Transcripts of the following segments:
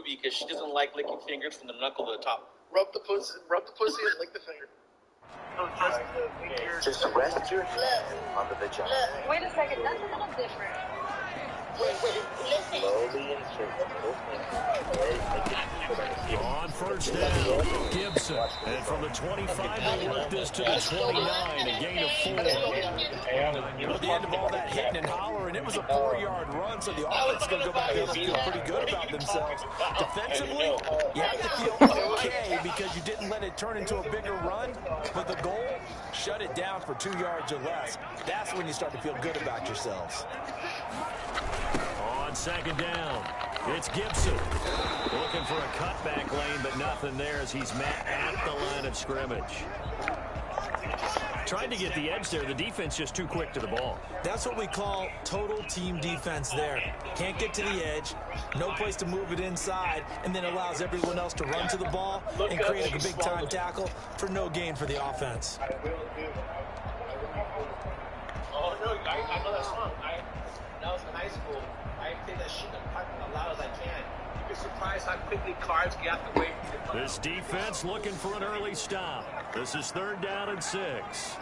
movie because she doesn't like licking fingers from the knuckle to the top. Rub the pussy and lick the finger. Just rest your hand on the vagina. Wait a second, that's a little different. Wait, listen. Slowly insert the middle finger. On first down, Gibson. And from the 25, they work this to the 29, a gain of 4. At the end of all that hitting and hollering, it was a 4-yard run, so the offense is going to go back there and feel pretty good about themselves. Defensively, you have to feel okay because you didn't let it turn into a bigger run, but the goal, shut it down for 2 yards or less. That's when you start to feel good about yourselves. On second down, it's Gibson. Looking for a cutback lane, but nothing there as he's met at the line of scrimmage. Trying to get the edge there. The defense just too quick to the ball. That's what we call total team defense there. Can't get to the edge, no place to move it inside, and then allows everyone else to run to the ball and create a big-time tackle for no gain for the offense. Oh, no, I know that song. When I was in high school, I play that shit as loud as I can. You'd be surprised how quickly cars get out the way. This defense looking for an early stop. This is 3rd down and 6.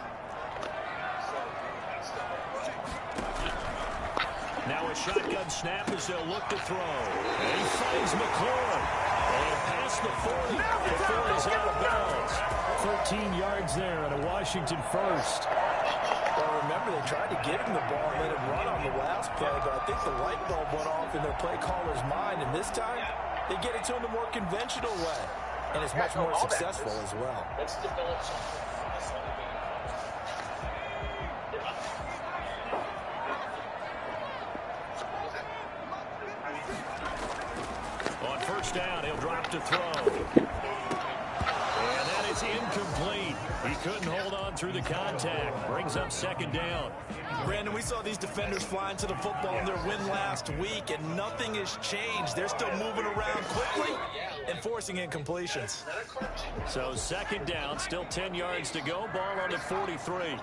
Now a shotgun snap as they'll look to throw. And he finds McLaurin. And past the 40 before he's out of bounds. 13 yards there and a Washington first. Well, remember, they tried to give him the ball and let him run on the last play, but I think the light bulb went off in their play caller's mind, and this time they get it to him the more conventional way, and it's much more successful as well. Let's develop something. On first down, he'll drop to throw. And that is incomplete. He couldn't hold on through the contact. Brings up 2nd down. Brandon, we saw these defenders flying to the football in their win last week, and nothing has changed. They're still moving around quickly and forcing incompletions. So 2nd down, still 10 yards to go. Ball on the 43.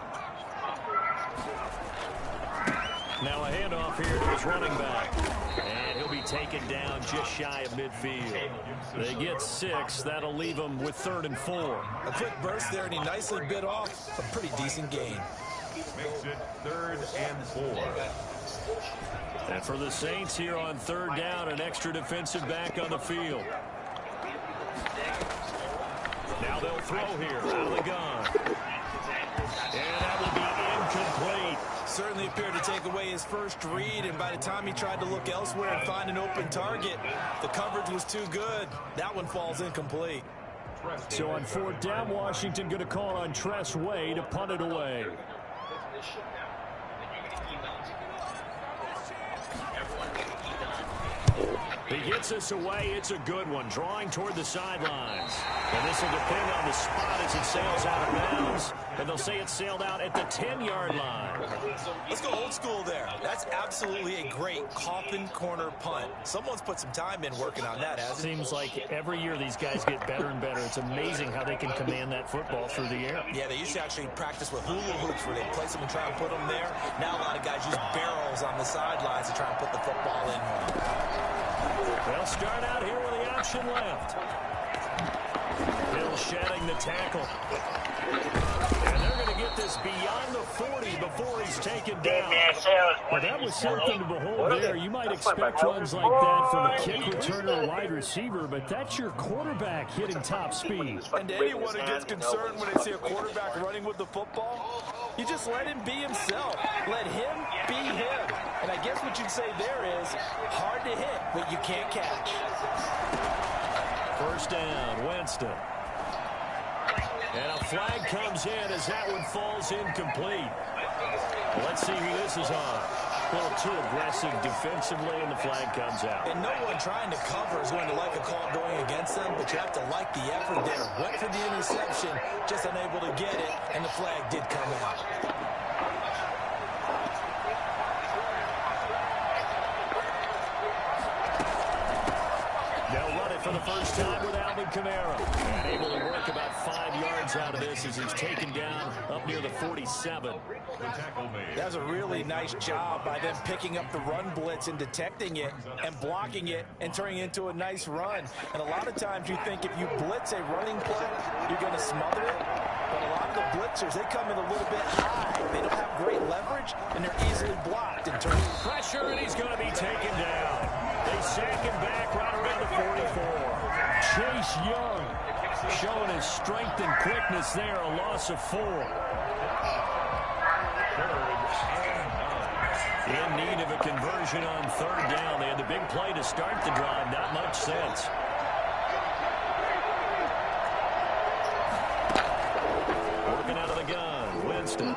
Now a handoff here to his running back. And he'll be taken down just shy of midfield. They get 6. That'll leave them with 3rd and 4. A quick burst there, and he nicely bit off a pretty decent gain. Makes it 3rd and 4. And for the Saints here on 3rd down, an extra defensive back on the field. Now they'll throw here out of the gun. And that will be incomplete. Certainly appeared to take away his first read, and by the time he tried to look elsewhere and find an open target, the coverage was too good. That one falls incomplete. So on 4th down, Washington going to call on Tress Way to punt it away. He gets this away. It's a good one. Drawing toward the sidelines. And this will depend on the spot as it sails out of bounds. And they'll say it sailed out at the 10-yard line. Let's go old school there. That's absolutely a great coffin corner punt. Someone's put some time in working on that, hasn't it? Seems like every year these guys get better and better. It's amazing how they can command that football through the air. Yeah, they used to actually practice with hula hoops where they'd place them and try and put them there. Now a lot of guys use barrels on the sidelines to try and put the football in. They'll start out here with the option left. Hill shedding the tackle. And they're going to get this beyond the 40 before he's taken down. Well, that was something to behold there. You might expect runs like that from a kick returner or wide receiver, but that's your quarterback hitting top speed. And anyone who gets concerned when they see a quarterback running with the football, you just let him be himself. Let him be him. And I guess what you'd say there is hard to hit, but you can't catch. First down, Winston. And a flag comes in as that one falls incomplete. Let's see who this is on. A little too aggressive defensively, and the flag comes out. And no one trying to cover is going to like a call going against them, but you have to like the effort there. Went for the interception, just unable to get it, and the flag did come out. They'll run it for the first time with Alvin Kamara. And able to work about 5 yards out of this as he's taken down up near the 47. That was a really nice job by them picking up the run blitz and detecting it and blocking it and turning it into a nice run. And a lot of times you think if you blitz a running play, you're going to smother it. But a lot of the blitzers, they come in a little bit high. They don't have great leverage, and they're easily blocked in terms of pressure, and he's going to be taken down. They sack him back right around the 44. Chase Young showing his strength and quickness there, a loss of 4. In need of a conversion on 3rd down. They had the big play to start the drive, not much sense. Working out of the gun, Winston. And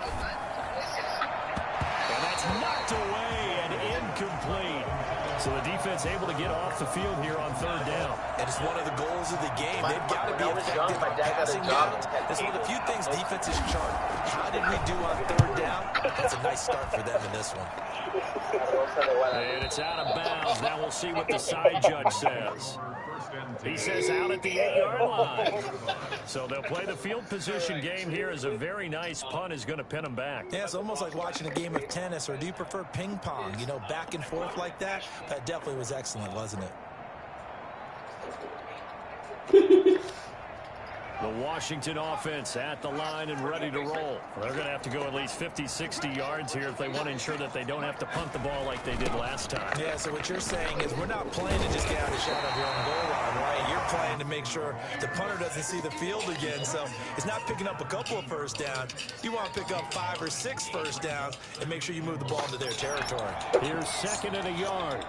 that's knocked away and incomplete. So the defense able to get off the field here on 3rd down. And it's one of the goals of the game. They've got to be effective on passing downs. It's one of the few things defenses chart. How did we do on 3rd down? That's a nice start for them in this one. And it's out of bounds. Now we'll see what the side judge says. He says out at the 8-yard line. So they'll play the field position game here as a very nice punt is going to pin them back. Yeah, it's almost like watching a game of tennis, or do you prefer ping pong? You know, back and forth like that? That definitely was excellent, wasn't it? The Washington offense at the line and ready to roll. They're going to have to go at least 50, 60 yards here if they want to ensure that they don't have to punt the ball like they did last time. Yeah, so what you're saying is we're not playing to just get out of shot of your own goal line, right? You're playing to make sure the punter doesn't see the field again. So it's not picking up a couple of first downs. You want to pick up 5 or 6 first downs and make sure you move the ball into their territory. Here's 2nd and a yard.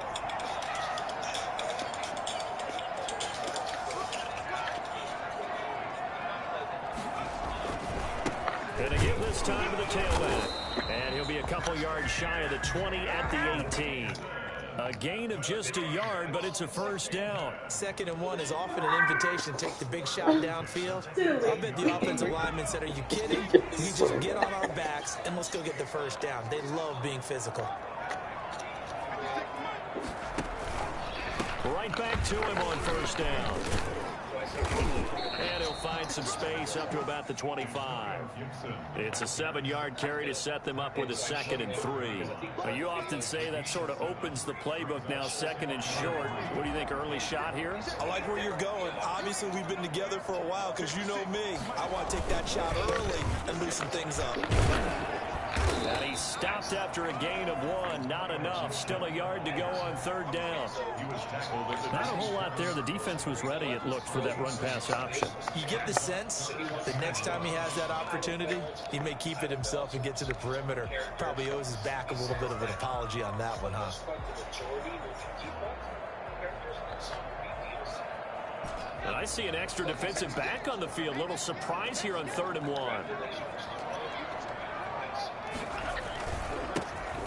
And a give this time to the tailback. And he'll be a couple yards shy of the 20 at the 18. A gain of just a yard, but it's a first down. 2nd and 1 is often an invitation to take the big shot downfield. I bet the offensive lineman said, are you kidding? You just get on our backs and let's go get the first down. They love being physical. Right back to him on first down. And he'll find some space up to about the 25. It's a 7-yard carry to set them up with a 2nd and 3. Now, you often say that sort of opens the playbook now, 2nd and short. What do you think, early shot here? I like where you're going. Obviously, we've been together for a while because you know me. I want to take that shot early and loosen things up. And he stopped after a gain of 1. Not enough. Still a yard to go on 3rd down. Not a whole lot there. The defense was ready, it looked, for that run-pass option. You get the sense that next time he has that opportunity, he may keep it himself and get to the perimeter. Probably owes his back a little bit of an apology on that one, huh? And I see an extra defensive back on the field. Little surprise here on 3rd and 1.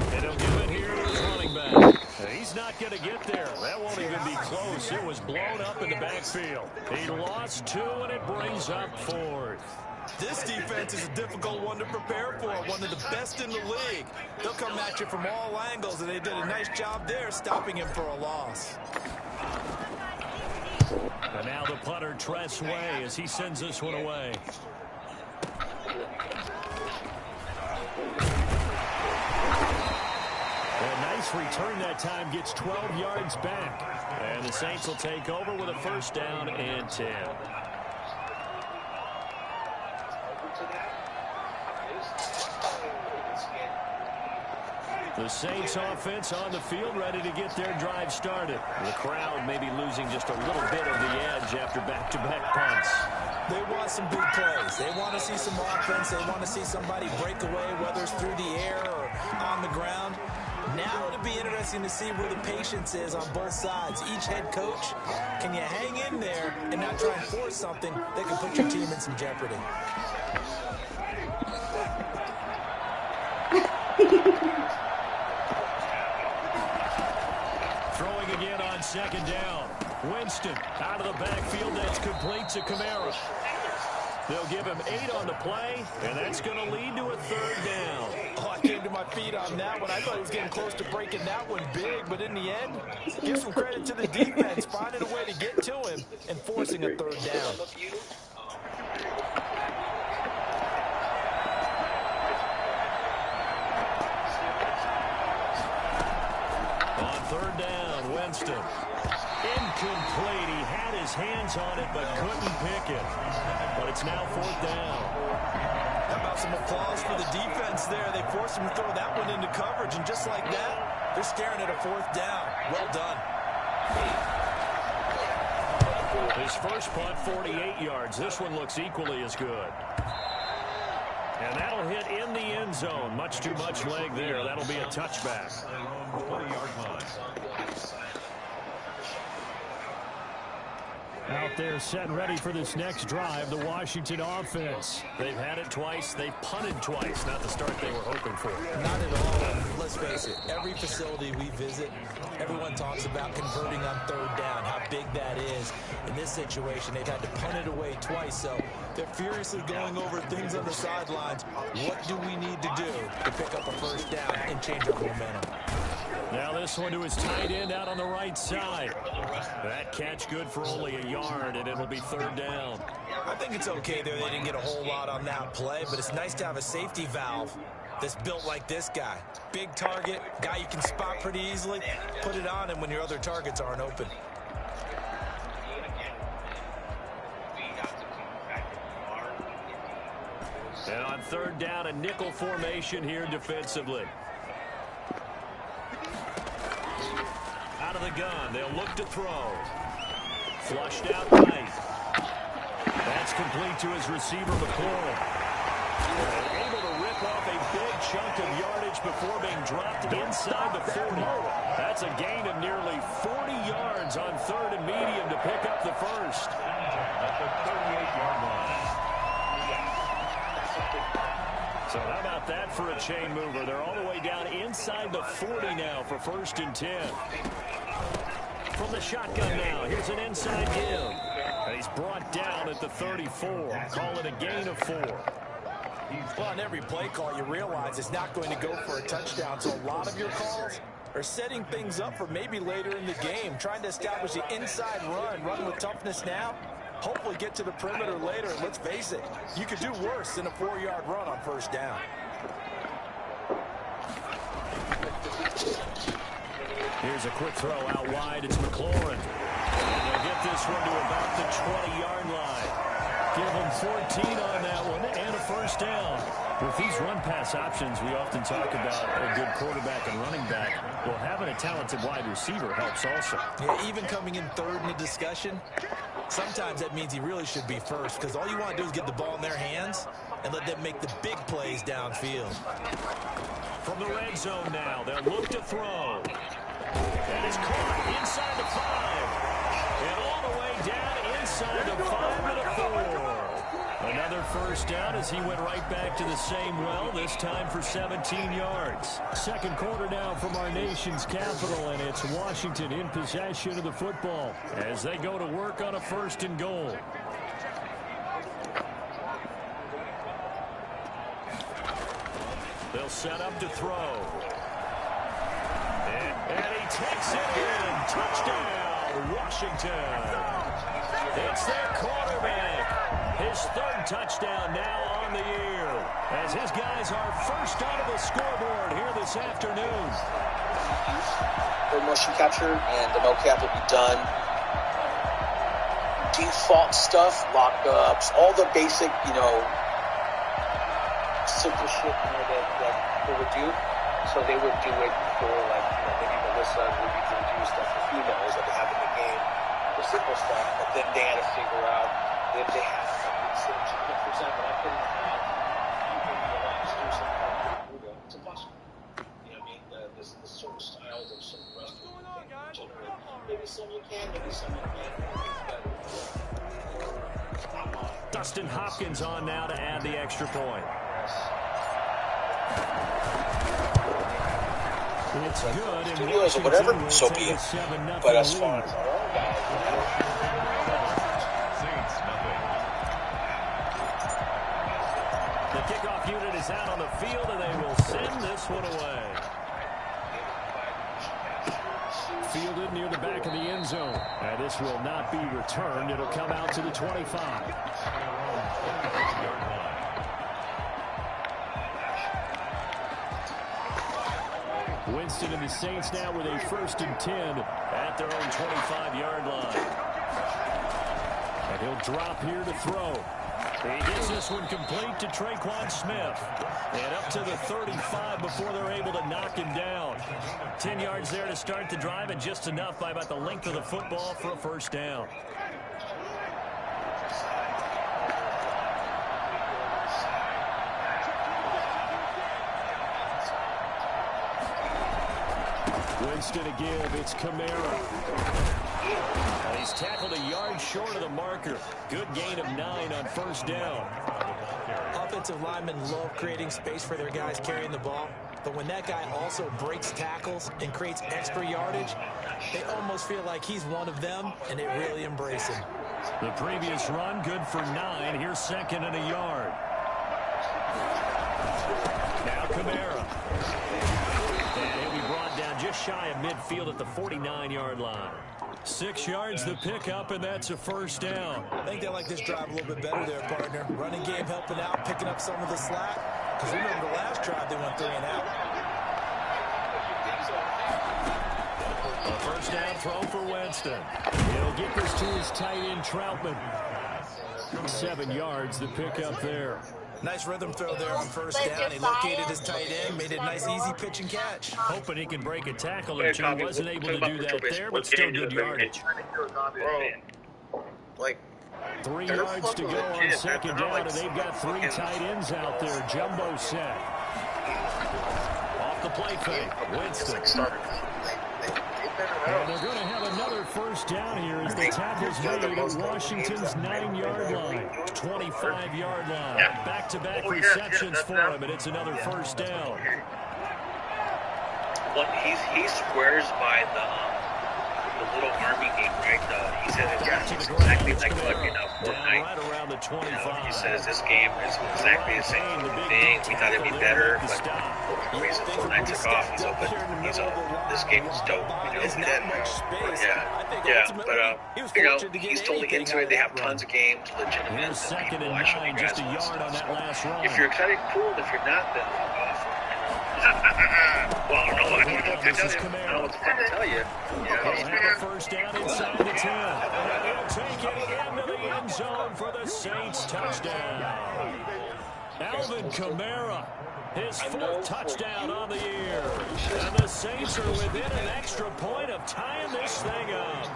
And he'll give it here to his running back. He's not going to get there. That won't even be close. It was blown up in the backfield. He lost 2, and it brings up 4th. This defense is a difficult one to prepare for, one of the best in the league. They'll come at you from all angles, and they did a nice job there stopping him for a loss. And now the punter, Tress Way, as he sends this one away. A nice return that time, gets 12 yards back. And the Saints will take over with a first down and 10. The Saints offense on the field, ready to get their drive started. The crowd may be losing just a little bit of the edge after back-to-back punts. They want some big plays. They want to see some offense. They want to see somebody break away, whether it's through the air or on the ground. Now it'll be interesting to see where the patience is on both sides. Each head coach, can you hang in there and not try and force something that can put your team in some jeopardy? Throwing again on 2nd down. Winston out of the backfield. That's complete to Kamara. They'll give him 8 on the play, and that's going to lead to a 3rd down. Oh, I came to my feet on that one. I thought he was getting close to breaking that one big, but in the end, give some credit to the defense, finding a way to get to him and forcing a 3rd down. On 3rd down, Winston. Incomplete. He had his hands on it, but couldn't pick it. But it's now 4th down. How about some applause for the defense there? They forced him to throw that one into coverage, and just like that, they're staring at a 4th down. Well done. His first punt, 48 yards. This one looks equally as good. And that'll hit in the end zone. Much too much leg there. That'll be a touchback. 20-yard line. Out there set ready for this next drive, the Washington offense. They've had it twice. They've punted twice. Not the start they were hoping for. Not at all. Let's face it, every facility we visit, everyone talks about converting on 3rd down, how big that is. In this situation, they've had to punt it away twice, so they're furiously going over things on the sidelines. What do we need to do to pick up a 1st down and change our momentum? Now this one to his tight end out on the right side. That catch good for only a yard, and it'll be 3rd down. I think it's okay there. They didn't get a whole lot on that play, but it's nice to have a safety valve that's built like this guy. Big target, guy you can spot pretty easily. Put it on him when your other targets aren't open. And on 3rd down, a nickel formation here defensively. Out of the gun, they'll look to throw. Flushed out right. That's complete to his receiver, McLaurin. Able to rip off a big chunk of yardage before being dropped inside the 40. That's a gain of nearly 40 yards on 3rd and medium to pick up the first. At the 38-yard line. So how about that for a chain mover? They're all the way down inside the 40 now for 1st and 10. From the shotgun now, here's an inside give. And he's brought down at the 34. Call it a gain of 4. Well, on every play call, you realize it's not going to go for a touchdown. So a lot of your calls are setting things up for maybe later in the game, trying to establish the inside run with toughness now. Hopefully get to the perimeter later. And let's face it, you could do worse than a 4-yard run on 1st down. Here's a quick throw out wide. It's McLaurin. And they'll get this one to about the 20-yard line. Give them 14 on that one and a 1st down. With these run-pass options, we often talk about a good quarterback and running back. Well, having a talented wide receiver helps also. Yeah, even coming in 3rd in the discussion, sometimes that means he really should be first, because all you want to do is get the ball in their hands and let them make the big plays downfield. From the red zone now, they'll look to throw. And it's caught inside the 5. And all the way down inside the 5 to the 4. Another 1st down as he went right back to the same well, this time for 17 yards. 2nd quarter now from our nation's capital, and it's Washington in possession of the football as they go to work on a 1st and goal. They'll set up to throw. And he takes it in. Touchdown, Washington. It's their quarterback. His 3rd touchdown now on the year. As his guys are first onto the scoreboard here this afternoon. The motion capture and the no-cap will be done. Default stuff, lockups, all the basic, simple shit, that they would do. So they would do it for, maybe Melissa would be doing stuff for females that they have in the game, the simple stuff, but then they had to figure out if they have for example, I couldn't have you can do something. It's impossible. You know what I mean? There's certain styles of some wrestling generate. Maybe some you can, maybe some you can't. Dustin Hopkins on now to add the extra point. It's good. Studios or whatever, so be it. But as far as is out on the field, and they will send this one away. Fielded near the back of the end zone. And this will not be returned. It'll come out to the 25. Winston and the Saints now with a 1st and 10 at their own 25-yard line. And he'll drop here to throw. He gets this one complete to Traquan Smith. And up to the 35 before they're able to knock him down. 10 yards there to start the drive, and just enough by about the length of the football for a 1st down. Winston to give. It's Kamara. And he's tackled a yard short of the marker. Good gain of 9 on 1st down. Offensive linemen love creating space for their guys carrying the ball. But when that guy also breaks tackles and creates extra yardage, they almost feel like he's one of them, and they really embrace him. The previous run, good for 9. Here's 2nd and a yard. Now Kamara. And he'll be brought down just shy of midfield at the 49-yard line. 6 yards the pickup, and that's a 1st down. I think they like this drive a little bit better there, partner. Running game helping out, picking up some of the slack. Because remember the last drive, they went 3 and out. A 1st down throw for Winston. He'll get this to his tight end, Troutman. 7 yards the pickup there. Nice rhythm throw there on 1st down. He located his tight end, made it a nice, easy pitch and catch. Hoping he can break a tackle or two. Wasn't able to do that there, but still good yardage. Bro, like, 3 yards to go on 2nd down, and they've got 3 tight ends out there. Jumbo set. Off the play fake. Winston. And they're going to have another 1st down here as the tackle's made at Washington's 9-yard line. 25-yard line. Back-to-back receptions for him, and it's another 1st down. He swears by the little army game, right? He says it's exactly like fucking Fortnite. Right around the 25. He says this game is exactly the same thing. We thought it'd be better, but the reason Fortnite took off, he's all, this game is dope. You know, It's not much space. He's totally into it. They have tons of games, legitimate. Here's 2nd and 9, just a yard on that last run. If you're excited, cool. If you're not, then fuck off. Well, I don't know. I don't know what to tell you. I don't know what to fucking tell you. They'll have a 1st down inside the 10. And they'll take it into the end zone for the Saints touchdown. Alvin Kamara, his 4th touchdown on the year. And the Saints are within an extra point of tying this thing up.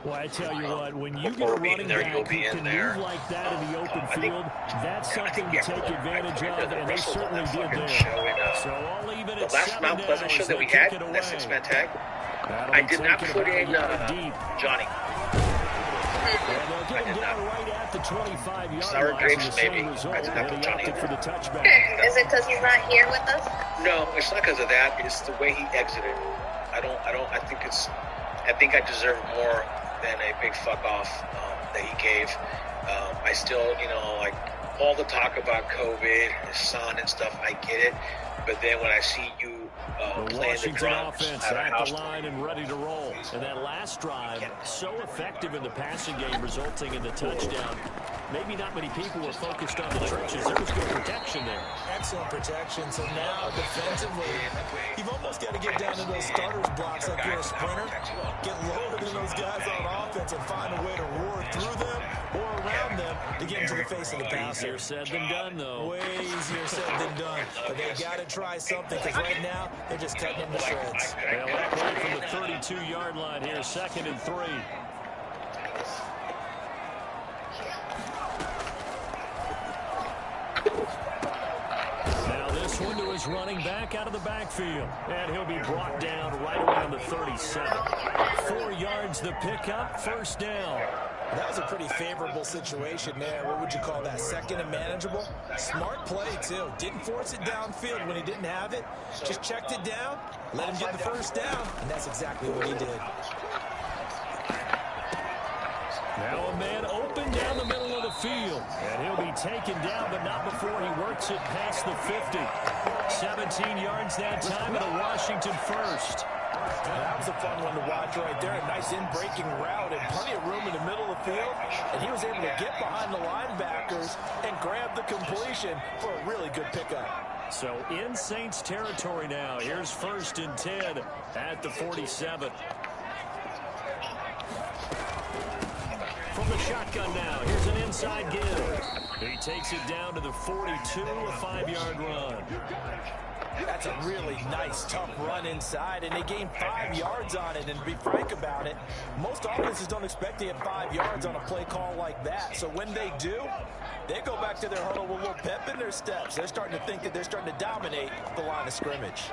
Well, I tell you what, when you get a running back who can move like that in the open field, that's something to take advantage of, and they certainly did there. So all even at 7 Mount Pleasant show that we had, that 6-man tag, I did not put in Johnny. And they'll get him down right at the 25-yard Sour line. grapes, maybe. I did not put Johnny for the touchback. Is it because he's not here with us? No, it's not because of that. It's the way he exited. I think I deserve more than a big fuck off that he gave. I still, like all the talk about COVID, his son and stuff, I get it. But then when I see you the Washington offense at the line and ready to roll. And that last drive, so effective in the passing game, resulting in the touchdown. Maybe not many people were focused on the trenches. There was good protection there. Excellent protection. So now, defensively, you've almost got to get down to those starters blocks like you're a sprinter. Get lower than those guys on offense and find a way to roar through them or around them to get into the face of the passer. Easier said than done, though. Way easier said than done. But they got to try something because right now, they're just cutting them to shreds. They'll operate from the 32-yard line here, 2nd and 3. Now this one to his running back out of the backfield. And he'll be brought down right around the 37. 4 yards the pickup, 1st down. That was a pretty favorable situation there. What would you call that? 2nd and manageable? Smart play, too. Didn't force it downfield when he didn't have it. Just checked it down, let him get the 1st down, and that's exactly what he did. Now a man open down the middle of the field. And he'll be taken down, but not before he works it past the 50. 17 yards that time and a Washington first. That was a fun one to watch right there. A nice in-breaking route and plenty of room in the middle of the field. And he was able to get behind the linebackers and grab the completion for a really good pickup. So in Saints territory now. Here's 1st and 10 at the 47. From the shotgun now, here's an inside give. He takes it down to the 42, a 5-yard run. That's a really nice, tough run inside, and they gained 5 yards on it. And to be frank about it, most offenses don't expect to get 5 yards on a play call like that. So when they do, they go back to their huddle with a little pep in their steps. They're starting to think that they're starting to dominate the line of scrimmage.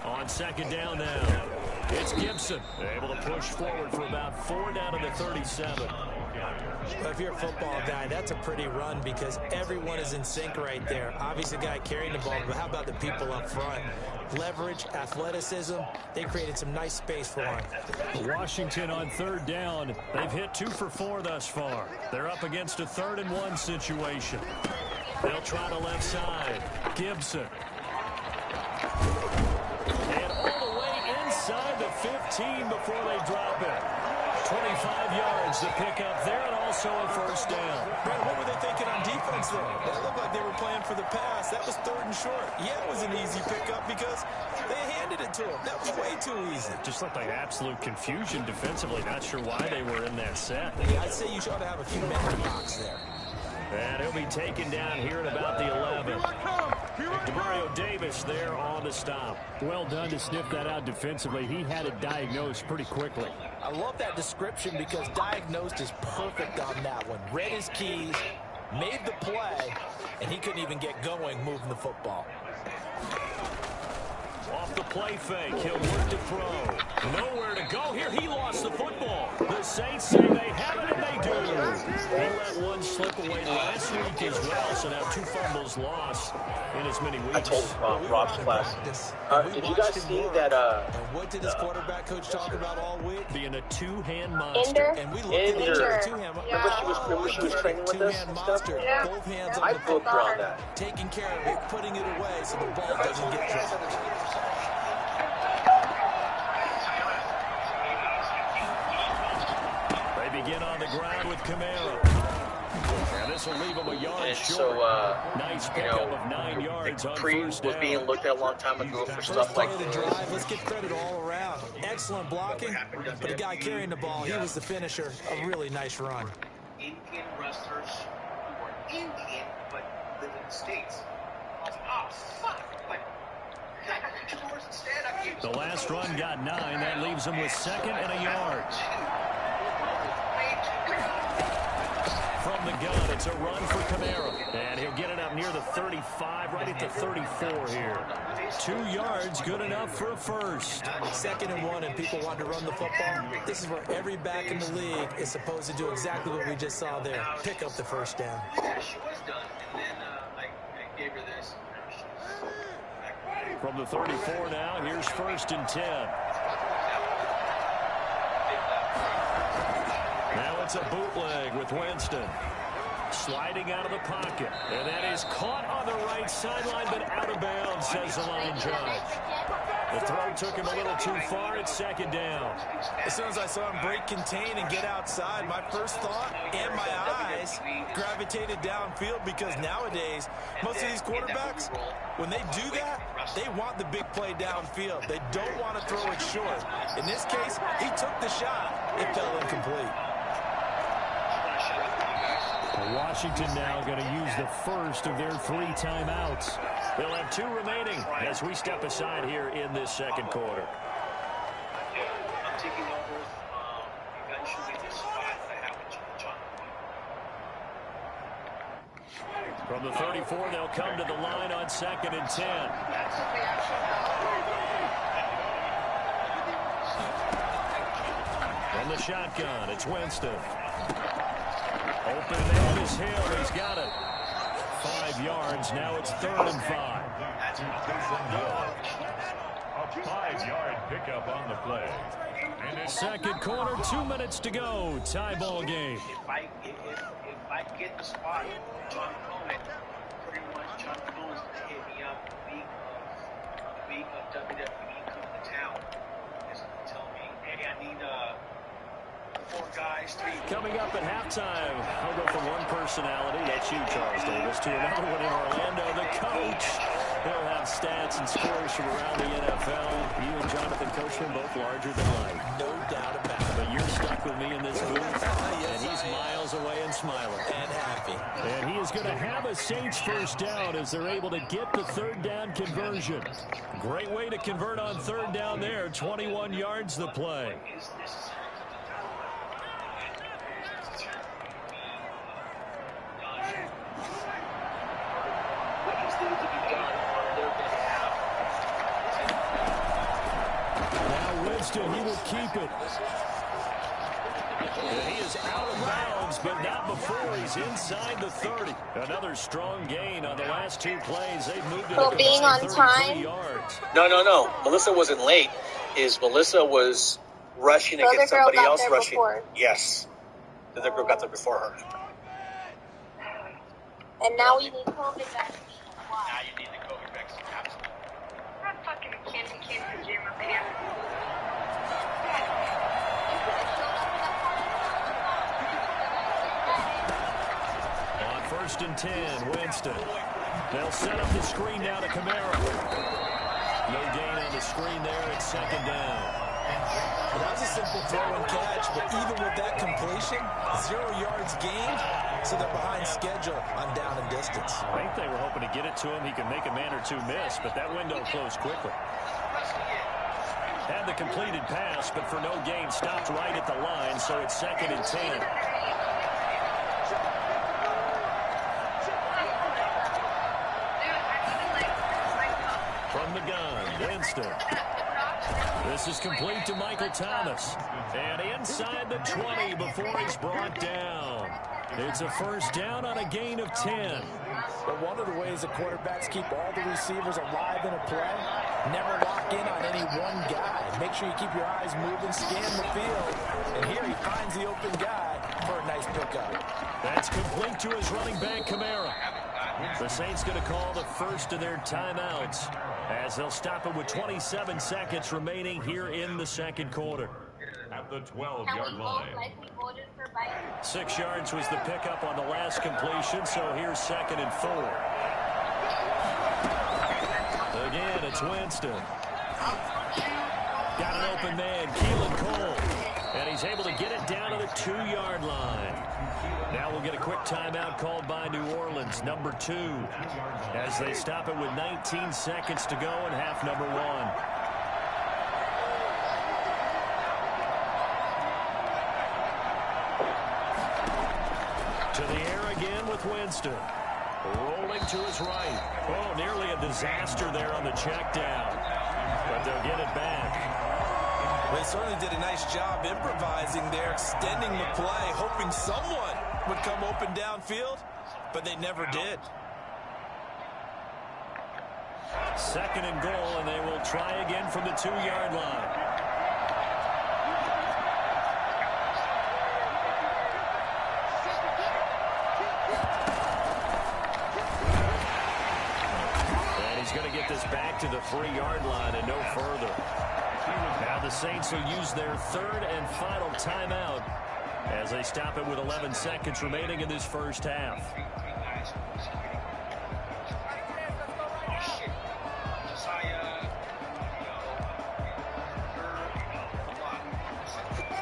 On 2nd down now, it's Gibson. Able to push forward for about 4 down to the 37. If you're a football guy, that's a pretty run because everyone is in sync right there. Obviously, the guy carrying the ball, but how about the people up front? Leverage, athleticism, they created some nice space for him. Washington on 3rd down. They've hit 2 for 4 thus far. They're up against a 3rd and 1 situation. They'll try the left side. Gibson. And all the way inside the 15 before they drop it. 25 yards to pick up there, and also a 1st down. Brad, what were they thinking on defense there? It looked like they were playing for the pass. That was 3rd and short. Yeah, it was an easy pickup because they handed it to him. That was way too easy. Just looked like absolute confusion defensively. Not sure why they were in that set. Yeah, I'd say you should have a few men in the box there. And he'll be taken down here at about the 11. DeMario Davis there on the stop. Well done to sniff that out defensively. He had it diagnosed pretty quickly. I love that description because diagnosed is perfect on that one. Read his keys, made the play, and he couldn't even get going moving the football. Off the play fake, he'll work to throw. Nowhere to go here. He lost the football. The Saints say they have it, and they do. He let one slip away last week as well, so now 2 fumbles lost in as many weeks. I told Rob's class. Did you guys see that? And what did his quarterback coach talk about all week? Being a 2-hand monster. And we looked at it. Two-hand. Remember she was training with us? Two-hand monster. Yeah. Both hands I on the booked her on that. taking care of it, putting it away so the ball doesn't get dropped. Begin on the ground with Camara. And this will leave him a yard And short. so, Nice pickup of 9 yards on Pre 1st was down. being looked at a long time ago for First stuff play like of the this. drive, let's give credit all around. Excellent blocking, but the guy carrying the ball, he was the finisher. A really nice run. Indian wrestlers who are Indian but live in the States. Oh, fuck. Like, can I have 2 doors instead? I mean, The last run got 9. That leaves him with 2nd and a yard. From the gun, it's a run for Camara. And he'll get it up near the 35, right at the 34 here. 2 yards, good enough for a first. 2nd and 1, and people want to run the football. This is where every back in the league is supposed to do exactly what we just saw there. Pick up the 1st down. yeah, she was done. And then I gave her this. From the 34 now, here's 1st and 10. Now it's a bootleg with Winston. Sliding out of the pocket. And that is caught on the right sideline, but out of bounds, says the line judge. The throw took him a little too far. It's 2nd down. As soon as I saw him break contain and get outside, my first thought and my eyes gravitated downfield because nowadays, most of these quarterbacks, when they do that, they want the big play downfield. They don't want to throw it short. In this case, he took the shot. It fell incomplete. Washington now going to use the first of their 3 timeouts. They'll have 2 remaining as we step aside here in this 2nd quarter. I'm taking over eventually this spot that I have with John. From the 34, they'll come to the line on 2nd and 10. From the shotgun, it's Winston. Open man is Hill. He's got it. 5 yards. Now it's 3rd and 5. A 5-yard pickup on the play. Second quarter, 2 minutes to go. Tie ball game. If I get the spot, John Cohen, pretty much John Cohen's gonna hit me up the week of WWE coming to town. He's gonna tell me, hey, I need 4 guys, 3. Coming up at halftime, I'll go from one personality, that's you, Charles Davis, to another one in Orlando, the coach. He'll have stats and scores from around the NFL. You and Jonathan Coachman both larger than life. No doubt about it. But you're stuck with me in this booth, and he's miles away and smiling. And happy. And he is going to have a Saints first down as they're able to get the third down conversion. Great way to convert on third down there. 21 yards the play. He will keep it. And he is out of bounds, but not before he's inside the 30. Another strong gain on the last 2 plays. They've moved it For being on time? Yards. No. Melissa wasn't late. Melissa was rushing to get somebody else rushing. Before. Yes. The other girl got there before her. And now we need COVID vaccine. Now you need the COVID vaccine. Absolutely. I'm fucking can't gym up here. On 1st and 10, Winston. They'll set up the screen now to Kamara. No gain on the screen there at 2nd down. Well, that was a simple throw and catch, but even with that completion, 0 yards gained, so they're behind schedule on down and distance. I think they were hoping to get it to him. He could make a man or 2 miss, but that window closed quickly. Had the completed pass, but for no gain, stopped right at the line, so it's 2nd and 10. From the gun, Winston. This is complete to Michael Thomas. And inside the 20 before he's brought down. It's a first down on a gain of 10. But one of the ways that quarterbacks keep all the receivers alive in a play, never lock in on any one guy. Make sure you keep your eyes moving, scan the field. And here he finds the open guy for a nice pickup. That's complete to his running back, Kamara. The Saints going to call the first of their timeouts as they'll stop it with 27 seconds remaining here in the second quarter. At the 12-yard line. 6 yards was the pickup on the last completion, so here's 2nd and 4. Again, it's Winston. Got an open man, Keelan Cole. And he's able to get it down to the 2-yard line. Now we'll get a quick timeout called by New Orleans, number 2, as they stop it with 19 seconds to go in half number 1. To the air again with Winston. Rolling to his right. Oh, nearly a disaster there on the check down. But they'll get it back. They certainly did a nice job improvising there, extending the play, hoping someone would come open downfield, but they never did. 2nd and goal, and they will try again from the 2-yard line. And he's going to get this back to the 3-yard line and no further. Now the Saints will use their 3rd and final timeout as they stop it with 11 seconds remaining in this first half.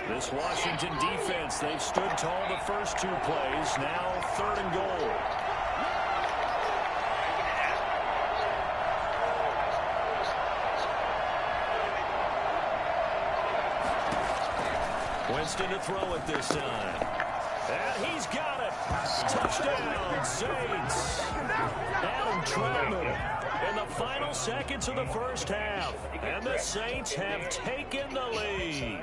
This Washington defense, they've stood tall the first 2 plays. Now 3rd and goal. Winston to throw it this time. And he's got it. Touchdown, Saints. Adam Troutman in the final seconds of the first half. And the Saints have taken the lead.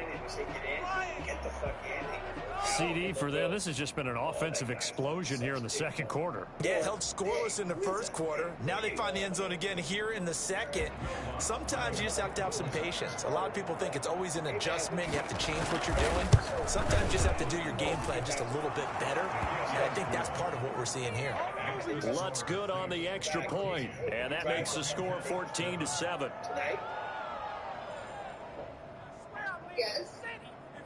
CD for them. This has just been an offensive explosion here in the second quarter. Yeah, held scoreless in the first quarter. Now they find the end zone again here in the second. Sometimes you just have to have some patience. A lot of people think it's always an adjustment. You have to change what you're doing. Sometimes you just have to do your game plan just a little bit better. And I think that's part of what we're seeing here. Lutz good on the extra point, and that makes the score 14-7. Yes.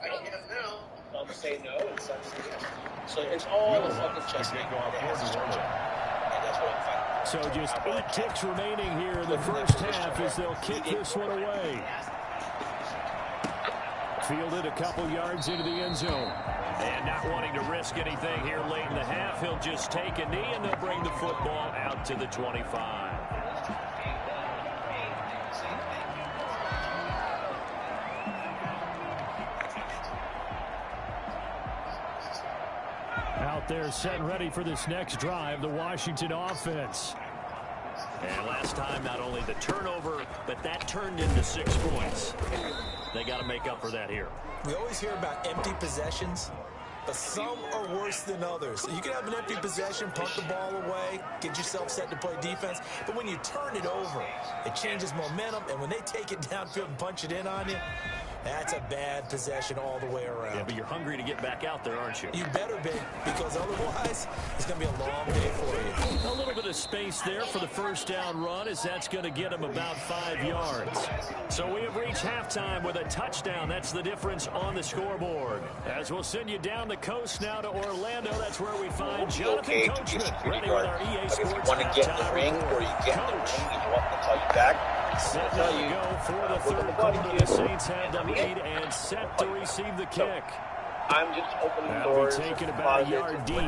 I don't know. Some say no and some say yes. So it's all a fucking chess game. And that's what I'm fighting. So just 8 ticks remaining here in the first half as they'll kick this one away. Fielded a couple yards into the end zone. And not wanting to risk anything here late in the half, he'll just take a knee and they'll bring the football out to the 25. Out there set and ready for this next drive, the Washington offense. And last time, not only the turnover, but that turned into 6 points. They got to make up for that here. We always hear about empty possessions, but some are worse than others. You can have an empty possession, punt the ball away, get yourself set to play defense, but when you turn it over, it changes momentum, and when they take it downfield and punch it in on you, that's a bad possession all the way around. Yeah, but you're hungry to get back out there, aren't you? You better be, because otherwise, it's going to be a long day for you. A little bit of space there for the first down run, as that's going to get him about 5 yards. So we have reached halftime with a touchdown. That's the difference on the scoreboard. As we'll send you down the coast now to Orlando, that's where we find Jonathan Coachman, ready with our EA Sports you want to get in the ring, or you get in the ring and you want me to call you back? Set to go for the third quarter. The Saints have the lead and set to receive the kick. I'm just opening That'll doors. be taken about a yard deep.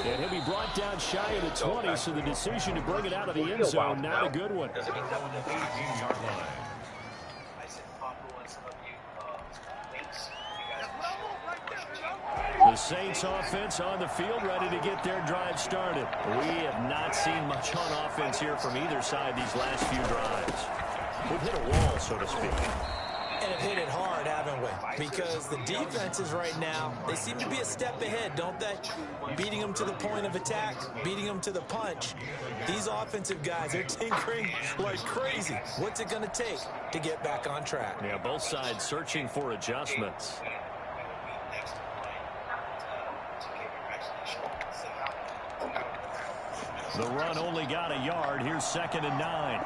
And he'll be brought down shy of the 20, so the decision to bring it out of the end zone, not a good one. Down to the 18-yard line. The Saints offense on the field, ready to get their drive started. We have not seen much on offense here from either side these last few drives. We've hit a wall, so to speak. And have hit it hard, haven't we? Because the defenses right now, they seem to be a step ahead, don't they? Beating them to the point of attack, beating them to the punch. These offensive guys are tinkering like crazy. What's it going to take to get back on track? Yeah, both sides searching for adjustments. The run only got a yard. Here's 2nd and 9.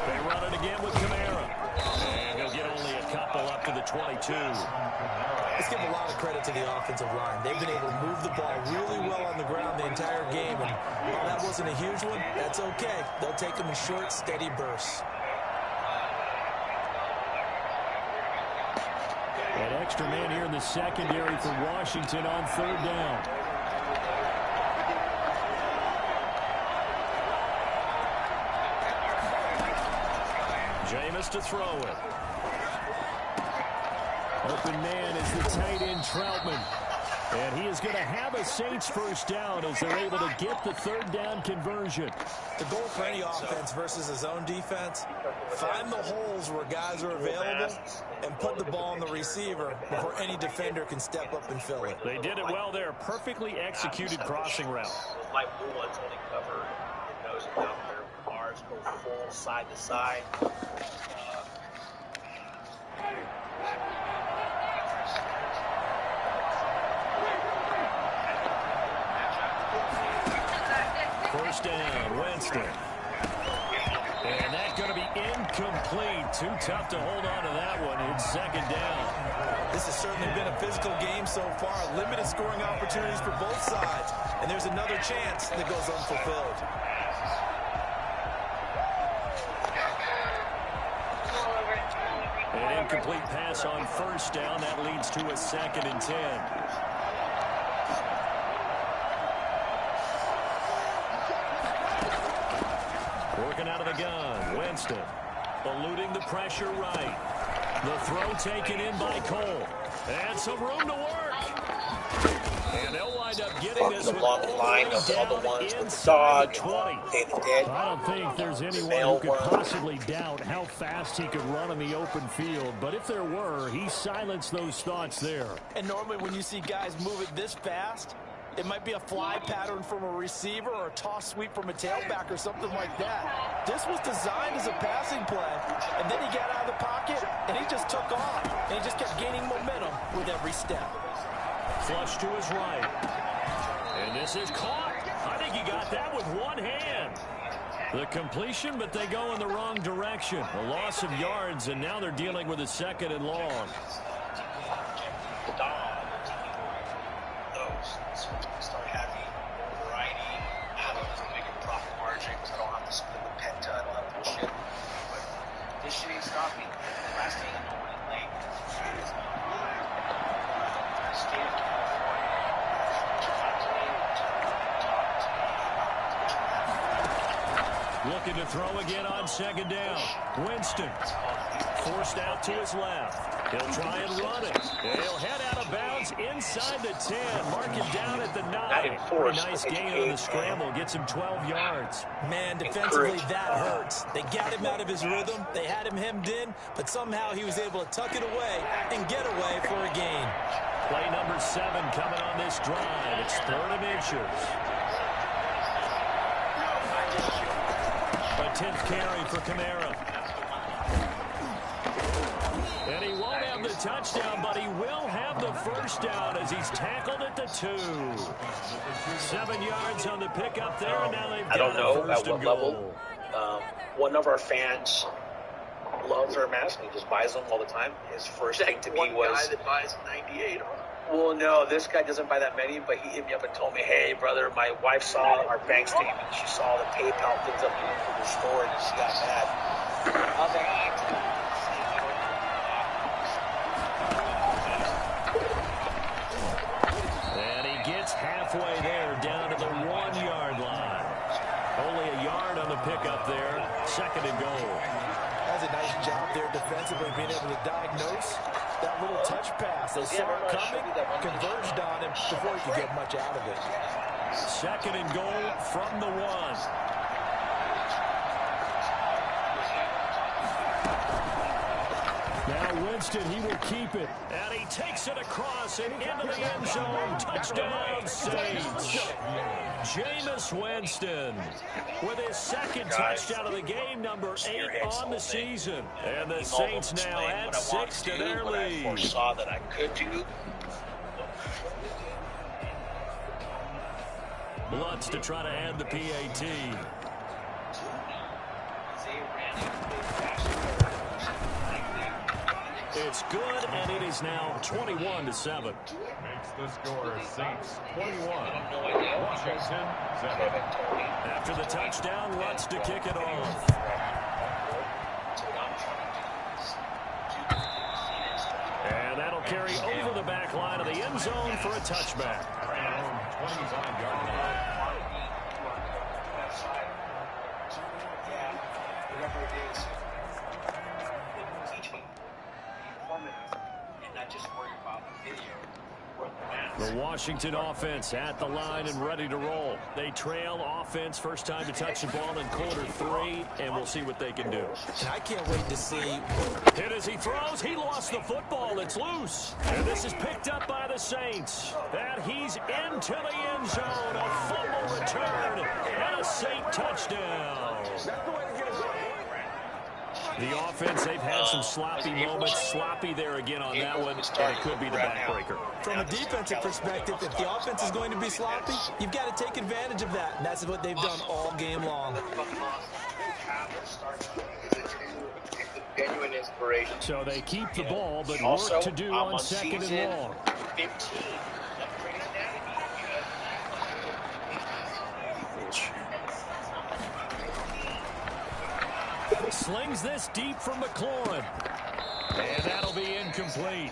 They run it again with Kamara. And he'll get only a couple up to the 22. Let's give a lot of credit to the offensive line. They've been able to move the ball really well on the ground the entire game. And while that wasn't a huge one, that's okay. They'll take them in short, steady bursts. An extra man here in the secondary for Washington on 3rd down. Jameis to throw it. Open man is the tight end Troutman. And he is going to have a Saints first down as they're able to get the 3rd down conversion. The goal for any offense versus a zone defense, find the holes where guys are available and put the ball on the receiver before any defender can step up and fill it. They did it well there. Perfectly executed crossing route. Light blue ones only cover your nose and mouth. Their bars go full side to side. First down, Winston. And that's going to be incomplete. Too tough to hold on to that one. It's 2nd down. This has certainly been a physical game so far. Limited scoring opportunities for both sides. And there's another chance that goes unfulfilled. An incomplete pass on first down. That leads to a 2nd and 10. Working out of the gun, Winston. Eluding the pressure right. The throw taken in by Cole. And some room to work. And they'll wind up getting this the one long all line the of way all down the ones with the inside dog, the 20. Day of the Dead. I don't think there's anyone male who could one. possibly doubt how fast he could run in the open field. But if there were, he silenced those thoughts there. And normally when you see guys move it this fast, it might be a fly pattern from a receiver or a toss sweep from a tailback or something like that. This was designed as a passing play, and then he got out of the pocket, and he just took off, and he just kept gaining momentum with every step. Flush to his right. And this is caught. I think he got that with one hand. The completion, but they go in the wrong direction. A loss of yards, and now they're dealing with a 2nd and long. Start having more variety, have a bigger profit margin because I don't have to split the penta and all that bullshit. But this shit ain't stopping. Last thing you know, when it's late, is the state of California. Looking to throw again on 2nd down. Winston forced out to his left. He'll try and run it. He'll head out of bounds inside the 10. Mark him down at the 9. Pretty nice gain on the scramble. Gets him 12 yards. Man, defensively, that hurts. They got him out of his rhythm. They had him hemmed in, but somehow he was able to tuck it away and get away for a gain. Play number 7 coming on this drive. It's 3rd and inches. A 10th carry for Kamara. And he won't have the touchdown, but he will have the first down as he's tackled at the 2. 7 yards on the pickup there, and now they've got I don't know a 1st at what and goal. level. One of our fans loves our mask and he just buys them all the time. His first thing to me was... One guy that buys 98. Well, no, this guy doesn't buy that many, but he hit me up and told me, hey, brother, my wife saw our bank statement. She saw the PayPal things up here for the store, and she got mad. I was like, and he gets halfway there, down to the 1-yard line. Only a yard on the pickup there. 2nd and goal. That's a nice job there defensively, being able to diagnose that little touch pass. They saw it coming, converged on him before he could get much out of it. 2nd and goal from the 1. Now Winston, he will keep it. And he takes it across and into the end zone. Touchdown, Saints. Jameis Winston with his 2nd touchdown of the game, number 8 on the season. And the Saints now add 6 to their lead. I foresaw that I could do. Lutz to try to add the PAT. It's good, and it is now 21-7. Makes the score Saints 21, Washington 7. After the touchdown, Lutz to kick it off. And that'll carry over the back line of the end zone for a touchback. 25-yard line. Whatever it is, teach me, be informative, and not just worry about the video. The Washington offense at the line and ready to roll. They trail offense, first time to touch the ball in Q3, and we'll see what they can do. And I can't wait to see. Hit as he throws. He lost the football. It's loose. And this is picked up by the Saints. And he's into the end zone. A fumble return and a Saint touchdown. The offense, they've had some sloppy moments. Sloppy there again on that one, and it could be the backbreaker. From a defensive perspective, if the offense is going to be sloppy, you've got to take advantage of that. And that's what they've done all game long. Genuine inspiration. So they keep the ball, but Also, work to do on on 2nd season and long. 15. slings this deep from McLaurin. And that'll be incomplete.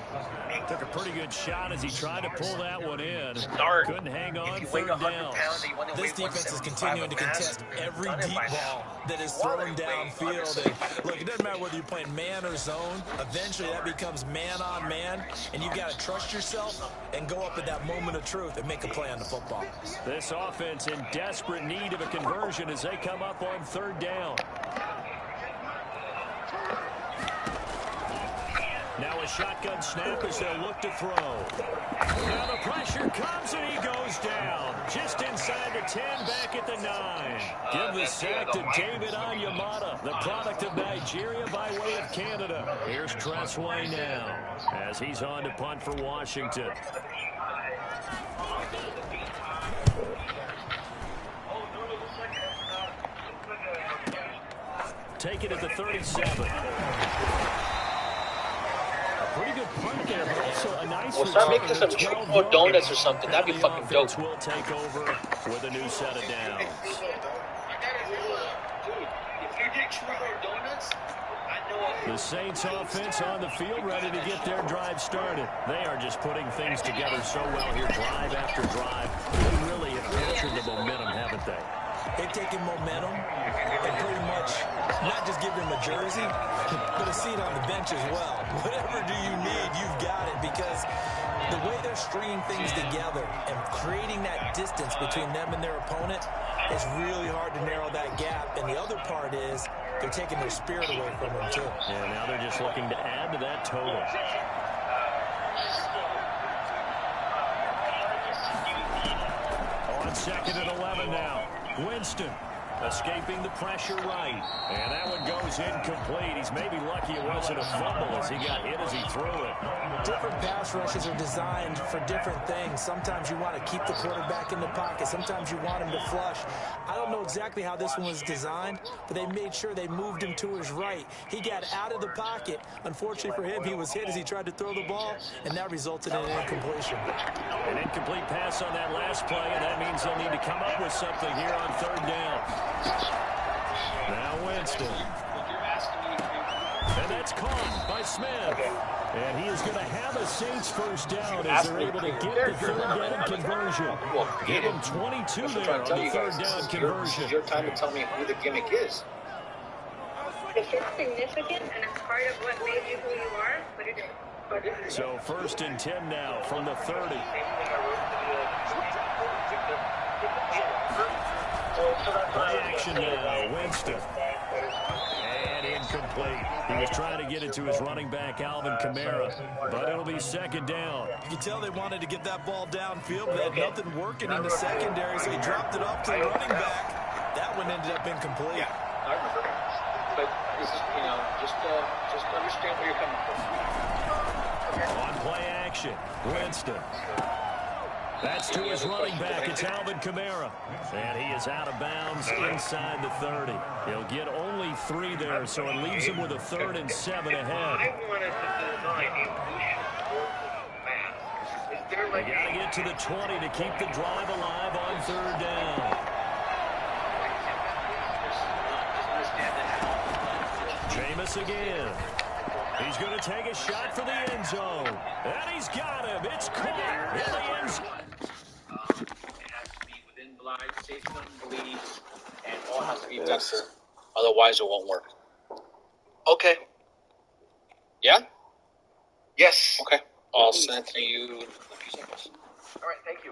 Took a pretty good shot as he tried to pull that one in. Couldn't hang on. Third down. This defense is continuing to contest every deep ball that is thrown downfield. And look, it doesn't matter whether you're playing man or zone. Eventually, that becomes man on man, and you've got to trust yourself and go up at that moment of truth and make a play on the football. This offense in desperate need of a conversion as they come up on third down. Now a shotgun snap as they'll look to throw. Now the pressure comes and he goes down. Just inside the 10, back at the 9. Give the sack to David Onyemata, the product of Nigeria by way of Canada. Here's Tressway now as he's on to punt for Washington. Take it at the 37. Pretty good punt there, but also a nice Well, start making some churro donuts or something. That'd be fucking dope. Will take over with a new set of downs. If you get churro donuts, I know. The Saints offense on the field ready to get their drive started. They are just putting things together so well here, drive after drive. They really have captured the momentum, haven't they? They've taken momentum and pretty much not just give them a jersey, but a seat on the bench as well. Whatever do you need, you've got it, because the way they're stringing things together and creating that distance between them and their opponent is really hard to narrow that gap. And the other part is they're taking their spirit away from them, too. Yeah, now they're just looking to add to that total. On second and 11 now. Winston escaping the pressure right. And that one goes incomplete. He's maybe lucky it wasn't a fumble as he got hit as he threw it. Different pass rushes are designed for different things. Sometimes you want to keep the quarterback in the pocket. Sometimes you want him to flush. I don't know exactly how this one was designed, but they made sure they moved him to his right. He got out of the pocket. Unfortunately for him, he was hit as he tried to throw the ball, and that resulted in an incompletion. An incomplete pass on that last play, and that means they'll need to come up with something here on third down. Now Winston. And that's caught by Smith. And he is going to have a Saints first down as they're able to get the third down conversion. Give him 22 there on the third down conversion. It's your time to tell me who the gimmick is. If it's significant and it's part of what made you who you are, put it in. So first and 10 now from the 30. Play action now, Winston. And incomplete. He was trying to get it to his running back, Alvin Kamara, but it'll be second down. You can tell they wanted to get that ball downfield, but they had nothing working in the secondary, so he dropped it off to the running back. That one ended up incomplete. Yeah, I remember. But this is, just understand where you're coming from. On play action, Winston. That's to his running back. It's Alvin Kamara. And he is out of bounds inside the 30. He'll get only 3 there, so it leaves him with a 3rd and 7 ahead. I wanted to design a motion mass. Is there They got to get to the 20 to keep the drive alive on third down. Jameis again. He's going to take a shot for the end zone. And he's got him. It's caught in the end zone. It has to be within blind, safe zone, bleeds, and all has to be vector. Otherwise, it won't work. Okay. Yeah? Yes. Okay. I'll send it to you in a few seconds. All right, thank you.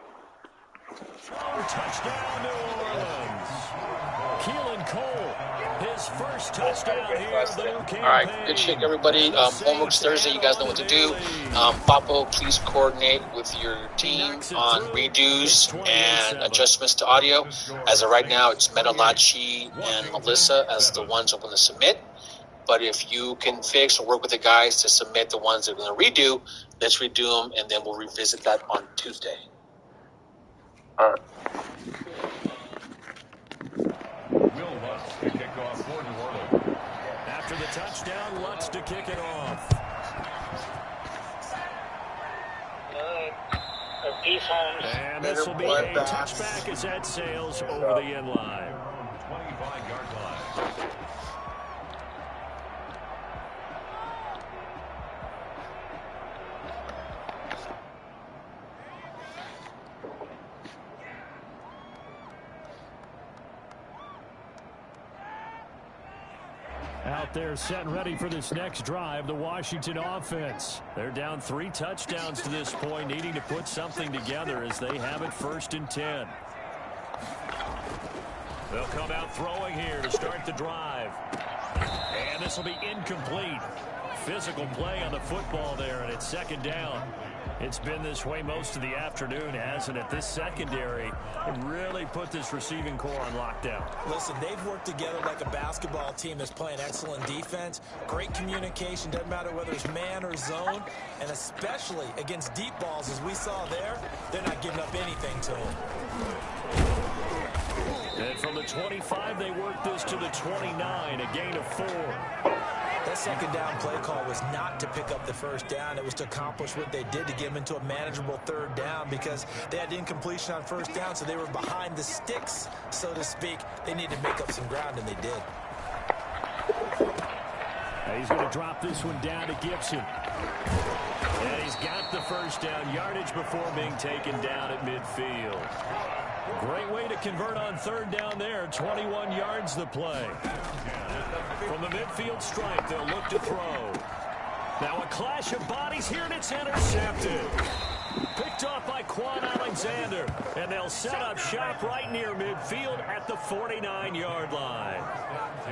Touchdown, New Orleans. Keelan Cole, his first touchdown here of the new campaign. All right, good shit, everybody. Homework's Thursday. You guys know what to do. Papo, please coordinate with your team on redos and adjustments to audio. As of right now, it's Metalachi and Melissa as the ones who are going to submit. But if you can fix or work with the guys to submit the ones they're going to redo, let's redo them, and then we'll revisit that on Tuesday. All right. Will Lutz to kick off for New Orleans. After the touchdown, Lutz to kick it off. And this will be a touchback as that sails over the end line. 25-yard line. out there set and ready for this next drive, the Washington offense. They're down 3 touchdowns to this point, needing to put something together as they have it 1st and 10. They'll come out throwing here to start the drive. And this will be incomplete. Physical play on the football there, and it's 2nd down. It's been this way most of the afternoon, hasn't it? This secondary really put this receiving core on lockdown. Listen, they've worked together like a basketball team that's playing excellent defense. Great communication, doesn't matter whether it's man or zone, and especially against deep balls, as we saw there, they're not giving up anything to them. And from the 25, they work this to the 29, a gain of 4. That 2nd down play call was not to pick up the 1st down. It was to accomplish what they did to get them into a manageable 3rd down because they had incompletion on 1st down, so they were behind the sticks, so to speak. They needed to make up some ground, and they did. Now he's going to drop this one down to Gibson. And he's got the 1st down yardage before being taken down at midfield. Great way to convert on 3rd down there. 21 yards the play. From the midfield stripe, they'll look to throw. Now a clash of bodies here, and it's intercepted. Picked off by Quan Alexander. And they'll set up shop right near midfield at the 49-yard line.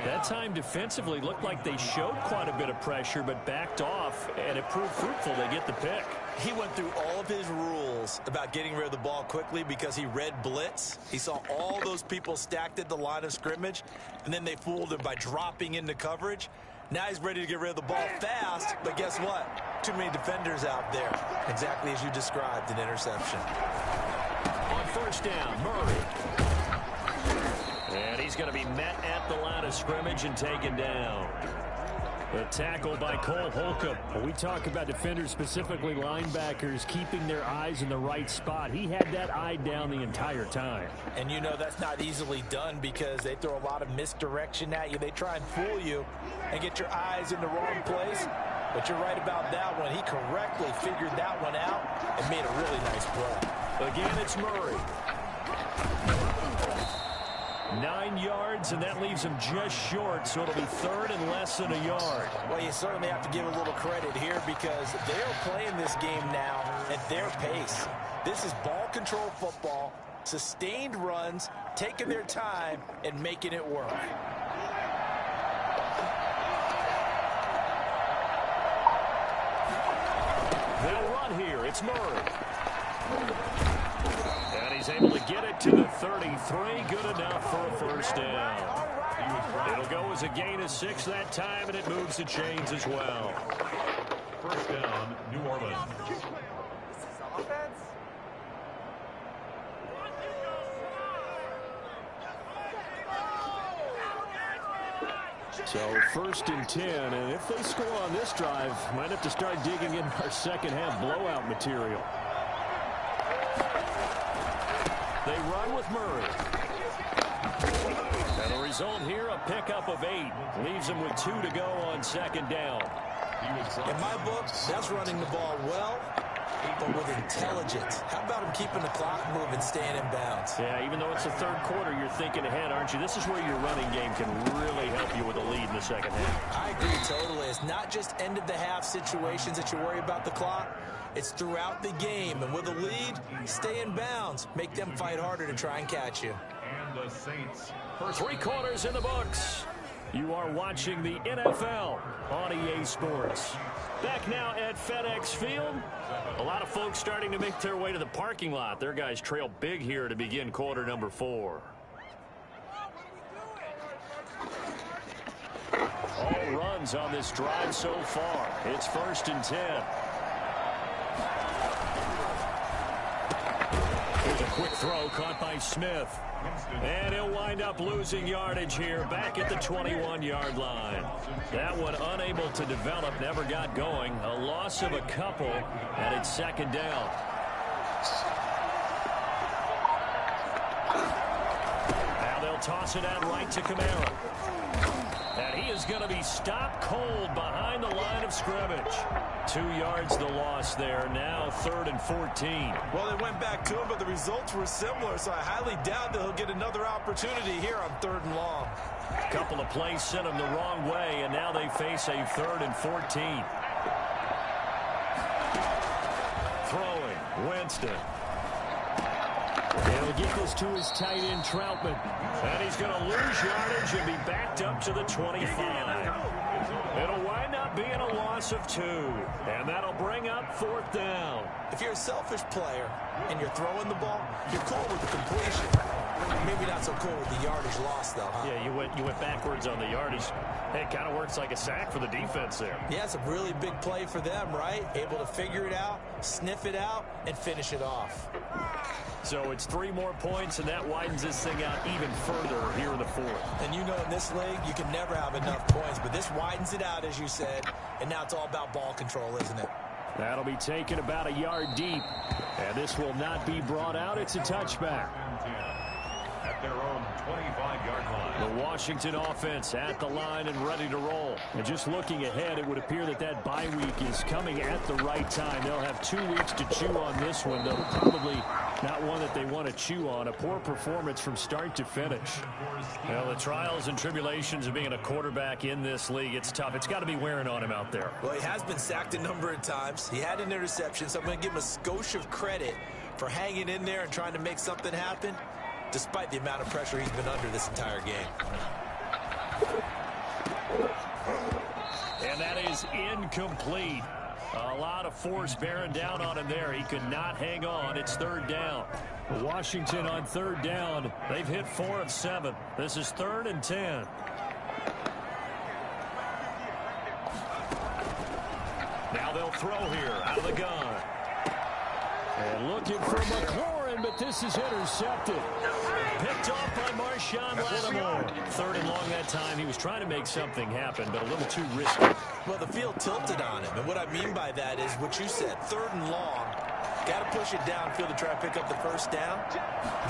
That time defensively looked like they showed quite a bit of pressure, but backed off, and it proved fruitful. They get the pick. He went through all of his rules about getting rid of the ball quickly because he read blitz. He saw all those people stacked at the line of scrimmage, and then they fooled him by dropping into coverage. Now he's ready to get rid of the ball fast, but guess what? Too many defenders out there. Exactly as you described, an interception. On 1st down, Murray. And he's going to be met at the line of scrimmage and taken down. The tackle by Cole Holcomb. We talk about defenders, specifically linebackers, keeping their eyes in the right spot. He had that eye down the entire time. And you know that's not easily done because they throw a lot of misdirection at you. They try and fool you and get your eyes in the wrong place. But you're right about that one. He correctly figured that one out and made a really nice play. Again, it's Murray. 9 yards, and that leaves him just short, so it'll be 3rd and less than a yard. Well, you certainly have to give a little credit here because they're playing this game now at their pace. This is ball control football, sustained runs, taking their time, and making it work. They'll run here. It's Murray. And he's able to get it to the 33. Good enough for a 1st down. It'll go as a gain of 6 that time, and it moves the chains as well. 1st down, New Orleans. So 1st and 10, and if they score on this drive, might have to start digging in our 2nd half blowout material. They run with Murray. And the result here, a pickup of 8. Leaves them with 2 to go on 2nd down. In my book, that's running the ball well, but with intelligence. How about him keeping the clock moving, staying in bounds? Yeah, even though it's the 3rd quarter, you're thinking ahead, aren't you? This is where your running game can really help you with a lead in the 2nd half. I agree totally. It's not just end-of-the-half situations that you worry about the clock. It's throughout the game. And with a lead, stay in bounds. Make them fight harder to try and catch you. And the Saints. 3 quarters in the books. You are watching the NFL on EA Sports. Back now at FedEx Field. A lot of folks starting to make their way to the parking lot. Their guys trail big here to begin quarter number 4. All runs on this drive so far. It's 1st and 10. Here's a quick throw caught by Smith. And he'll wind up losing yardage here back at the 21-yard line. That one unable to develop, never got going. A loss of a couple, and it's 2nd down. Now they'll toss it out right to Kamara. And he is going to be stopped cold behind the line of scrimmage. 2 yards the loss there. Now 3rd and 14. Well, they went back to him, but the results were similar, so I highly doubt that he'll get another opportunity here on 3rd and long. couple of plays sent them the wrong way, and now they face a 3rd and 14. Throwing, Winston. He'll get this to his tight end, Troutman. And he's going to lose yardage and be backed up to the 25. It'll wind up being a loss of 2. And that'll bring up 4th down. If you're a selfish player and you're throwing the ball, you're cool with the completion. Maybe not so cool with the yardage loss, though, huh? Yeah, you went backwards on the yardage. Hey, it kind of works like a sack for the defense there. Yeah, it's a really big play for them, right? Able to figure it out, sniff it out, and finish it off. So it's 3 more points, and that widens this thing out even further here in the 4th. And you know in this league, you can never have enough points, but this widens it out, as you said, and now it's all about ball control, isn't it? That'll be taken about a yard deep, and this will not be brought out. It's a touchback. At their own 25-yard line. The Washington offense at the line and ready to roll. And just looking ahead, it would appear that that bye week is coming at the right time. They'll have 2 weeks to chew on this one, though probably not one that they want to chew on. A poor performance from start to finish. Well, the trials and tribulations of being a quarterback in this league, it's tough. It's got to be wearing on him out there. Well, he has been sacked a number of times. He had an interception, so I'm going to give him a skosh of credit for hanging in there and trying to make something happen, despite the amount of pressure he's been under this entire game. And that is incomplete. A lot of force bearing down on him there. He could not hang on. It's 3rd down. Washington on 3rd down. They've hit 4 of 7. This is 3rd and 10. Now they'll throw here out of the gun. And looking for McLaurin, but this is intercepted. Picked off by Marshawn Lattimore. 3rd and long that time. He was trying to make something happen, but a little too risky. Well, the field tilted on him, and what I mean by that is what you said, 3rd and long. Got to push it downfield to try to pick up the 1st down.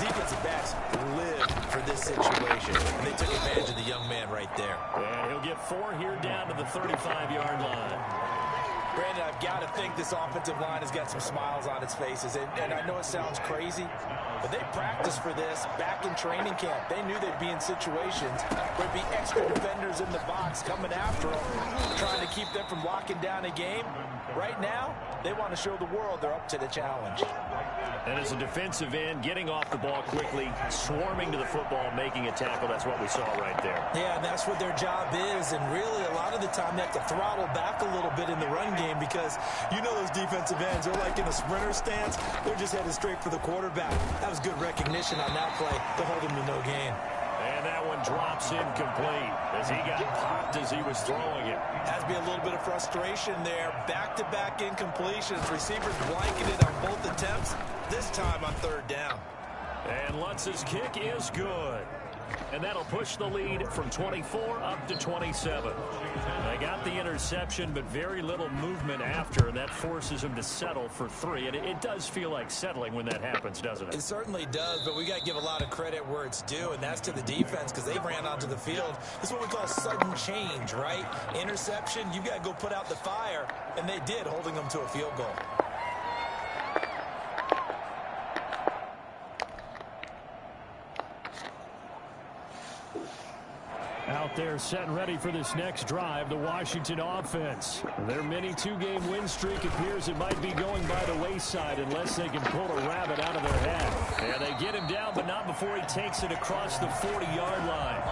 Defensive backs lived for this situation, and they took advantage of the young man right there. And he'll get 4 here down to the 35-yard line. Brandon, I've got to think this offensive line has got some smiles on its faces. And I know it sounds crazy, but they practiced for this back in training camp. They knew they'd be in situations where there'd be extra defenders in the box coming after them, trying to keep them from locking down a game. Right now, they want to show the world they're up to the challenge. And as a defensive end, getting off the ball quickly, swarming to the football, making a tackle, that's what we saw right there. Yeah, and that's what their job is. And really, a lot of the time, they have to throttle back a little bit in the run game because you know those defensive ends, they're like in a sprinter stance. They're just headed straight for the quarterback. That was good recognition on that play to hold him to no gain. And that one drops incomplete as he got popped as he was throwing it. Has to be a little bit of frustration there. Back-to-back incompletions. Receivers blanketed on both attempts, this time on 3rd down. And Lutz's kick is good. And that'll push the lead from 24 up to 27. They got the interception, but very little movement after, and that forces him to settle for 3. And it does feel like settling when that happens, doesn't it? It certainly does, but we got to give a lot of credit where it's due, and that's to the defense because they ran onto the field. This is what we call sudden change, right? Interception, you got to go put out the fire, and they did, holding them to a field goal. Out there set and ready for this next drive, the Washington offense. Their mini 2-game win streak appears it might be going by the wayside unless they can pull a rabbit out of their hat. And they get him down, but not before he takes it across the 40-yard line.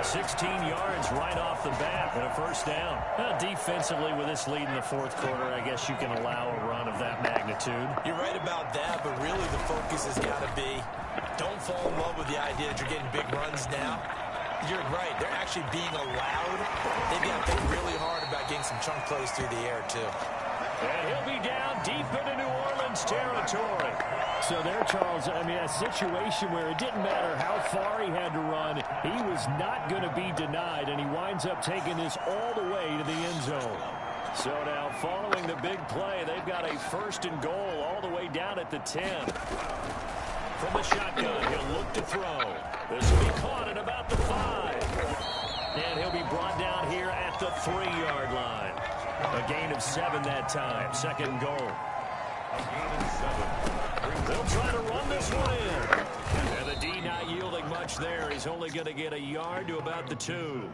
16 yards right off the bat and a 1st down. Defensively, with this lead in the 4th quarter, I guess you can allow a run of that magnitude. You're right about that, but really the focus has got to be don't fall in love with the idea that you're getting big runs now. You're right. They're actually being allowed. They've got to think really hard about getting some chunk plays through the air, too. And he'll be down deep into New Orleans territory. So there, Charles, I mean, a situation where it didn't matter how far he had to run, he was not going to be denied, and he winds up taking this all the way to the end zone. So now, following the big play, they've got a 1st and goal all the way down at the 10. From the shotgun, he'll look to throw. This will be caught at about the 5. And he'll be brought down here at the 3-yard line. A gain of 7 that time. 2nd and goal. They'll try to run this one in. And the D not yielding much there. He's only going to get a yard to about the 2.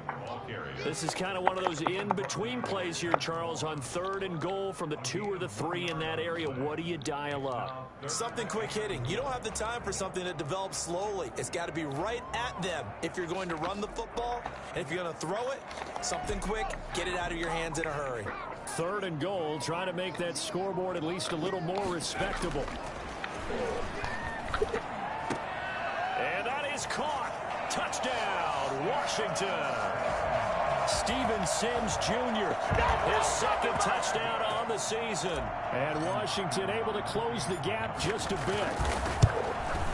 This is kind of one of those in-between plays here, Charles, on 3rd and goal from the 2 or the 3 in that area. What do you dial up? Something quick hitting. You don't have the time for something that develops slowly. It's got to be right at them if you're going to run the football. And if you're going to throw it, something quick, get it out of your hands in a hurry. 3rd and goal, trying to make that scoreboard at least a little more respectable. And that is caught. Touchdown, Washington. Steven Sims Jr., his 2nd touchdown on the season. And Washington able to close the gap just a bit.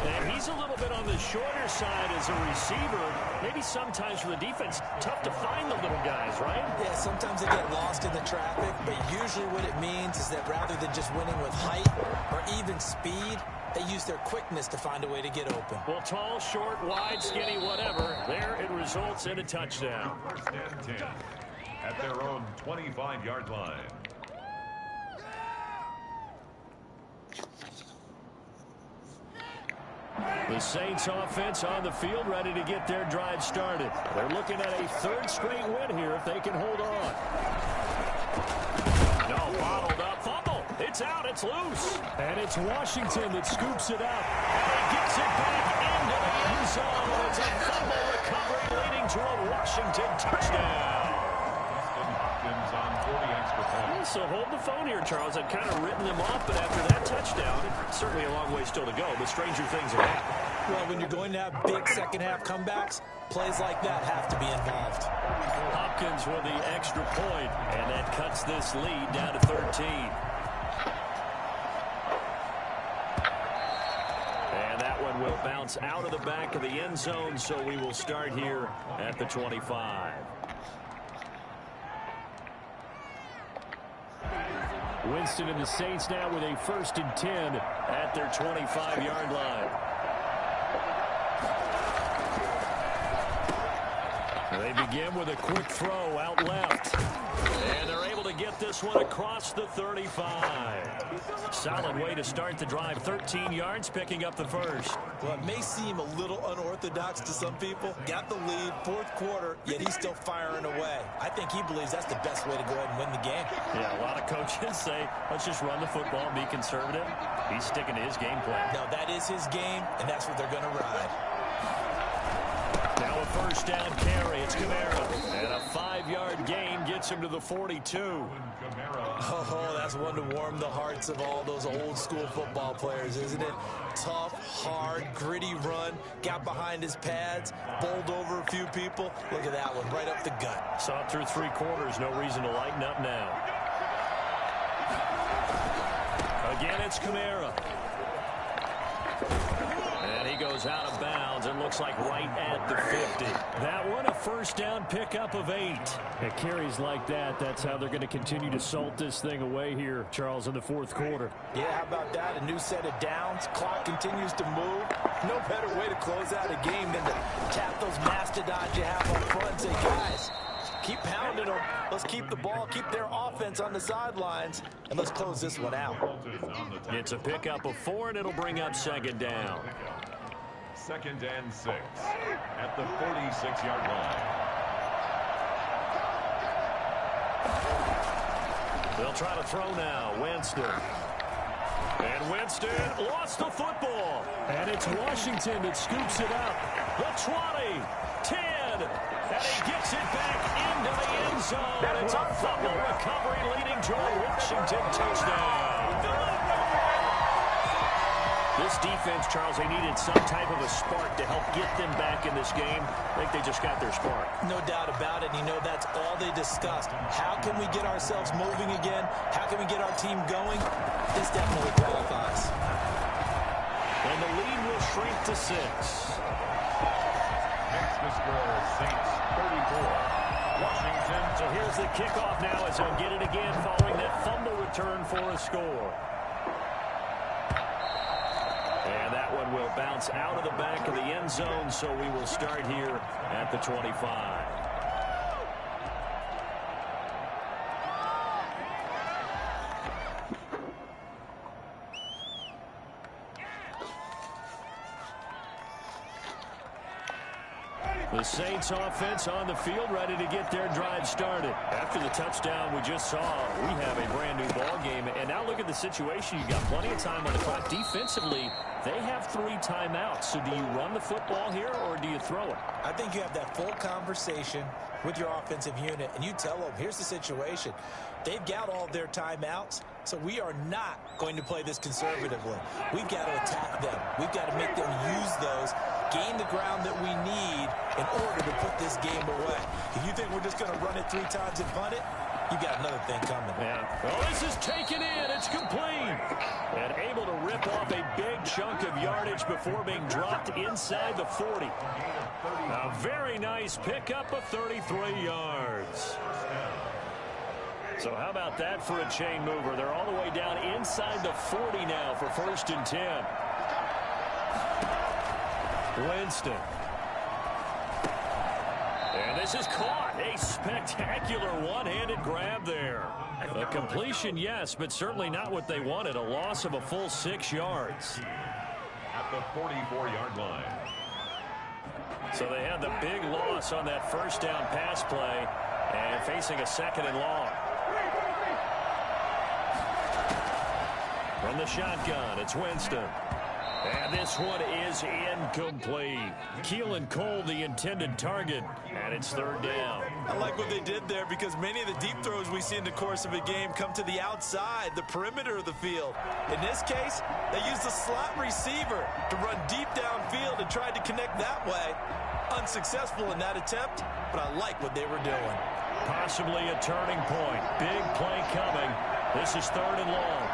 And he's a little bit on the shorter side as a receiver. Maybe sometimes for the defense, tough to find the little guys, right? Yeah, sometimes they get lost in the traffic, but usually what it means is that rather than just winning with height or even speed, they use their quickness to find a way to get open. Well, tall, short, wide, skinny, whatever, there it results in a touchdown. 1st and 10 at their own 25-yard line. The Saints offense on the field, ready to get their drive started. They're looking at a 3rd straight win here if they can hold on. No, bottled up, fumble. It's out, it's loose. And it's Washington that scoops it up. And he gets it back into the end zone. It's a fumble recovery leading to a Washington touchdown. On 40 extra points. So hold the phone here, Charles. I'd kind of written them off, but after that touchdown, certainly a long way still to go, but stranger things have happened. Well, when you're going to have big second-half comebacks, plays like that have to be involved. Hopkins with the extra point, and that cuts this lead down to 13. And that one will bounce out of the back of the end zone, so we will start here at the 25. Winston and the Saints now with a 1st and 10 at their 25-yard line. They begin with a quick throw out left. And they're able to get this one across the 35. Solid way to start the drive. 13 yards, picking up the 1st. Well, it may seem a little unorthodox to some people. Got the lead, 4th quarter, yet he's still firing away. I think he believes that's the best way to go ahead and win the game. Yeah, a lot of coaches say, let's just run the football and be conservative. He's sticking to his game plan. No, that is his game, and that's what they're going to ride. Now a 1st down carry. It's Kamara. And a 5-yard gain gets him to the 42. Oh, that's one to warm the hearts of all those old school football players, isn't it? Tough, hard, gritty run. Got behind his pads, bowled over a few people. Look at that one, right up the gut. Saw it through 3 quarters. No reason to lighten up now. Again, it's Kamara. And he goes out of bounds. It looks like right at the 50. That one, a 1st down pickup of 8. It carries like that. That's how they're going to continue to salt this thing away here, Charles, in the 4th quarter. Yeah, how about that? A new set of downs. Clock continues to move. No better way to close out a game than to tap those mastodons you have up front and say, guys, keep pounding them. Let's keep the ball, keep their offense on the sidelines, and let's close this one out. It's a pickup of 4, and it'll bring up 2nd down. 2nd and 6 at the 46-yard line. They'll try to throw now. Winston. And Winston lost the football. And it's Washington that scoops it up. The 20, 10, and he gets it back into the end zone. It's a fumble recovery leading to a Washington touchdown. This defense, Charles, they needed some type of a spark to help get them back in this game. I think they just got their spark. No doubt about it. You know, that's all they discussed. How can we get ourselves moving again? How can we get our team going? This definitely qualifies. And the lead will shrink to 6. Makes the score Saints 34. Washington. So here's the kickoff now as they'll get it again following that fumble return for a score. And that one will bounce out of the back of the end zone, so we will start here at the 25. The Saints offense on the field, ready to get their drive started. After the touchdown we just saw, we have a brand new ball game. And now look at the situation. You got plenty of time on the clock. Defensively, they have 3 timeouts. So do you run the football here or do you throw it? I think you have that full conversation with your offensive unit, and you tell them, here's the situation. They've got all their timeouts, so we are not going to play this conservatively. We've got to attack them. We've got to make them use those, gain the ground that we need in order to put this game away. If you think we're just going to run it 3 times and punt it, you got another thing coming. Yeah. Well, this is taken in. It's complete. And able to rip off a big chunk of yardage before being dropped inside the 40. A very nice pickup of 33 yards. So how about that for a chain mover? They're all the way down inside the 40 now for 1st and 10. Winston. And this is caught. A spectacular one-handed grab there. A completion, yes, but certainly not what they wanted. A loss of a full 6 yards. At the 44-yard line. So they had the big loss on that 1st down pass play and facing a 2nd and long. From the shotgun, it's Winston. And this one is incomplete. Keelan Cole, the intended target, and it's 3rd down. I like what they did there because many of the deep throws we see in the course of a game come to the outside, the perimeter of the field. In this case, they used the slot receiver to run deep downfield and tried to connect that way. Unsuccessful in that attempt, but I like what they were doing. Possibly a turning point. Big play coming. This is 3rd and long.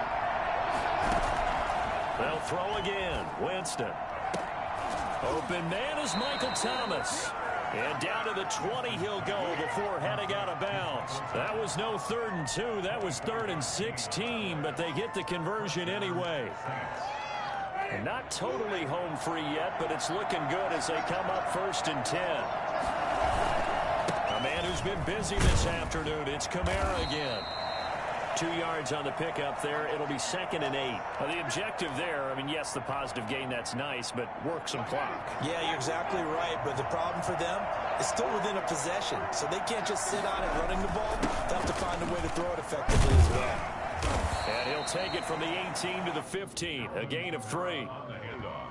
They'll throw again. Winston. Open man is Michael Thomas. And down to the 20 he'll go before heading out of bounds. That was no 3rd and 2. That was 3rd and 16, but they get the conversion anyway. And not totally home free yet, but it's looking good as they come up 1st and 10. A man who's been busy this afternoon. It's Kamara again. 2 yards on the pickup there. It'll be 2nd and 8. Well, the objective there, I mean, yes, the positive gain, that's nice, but work some clock. Yeah, you're exactly right, but the problem for them is still within a possession, so they can't just sit on it running the ball. They'll have to find a way to throw it effectively as well. And he'll take it from the 18 to the 15, a gain of 3.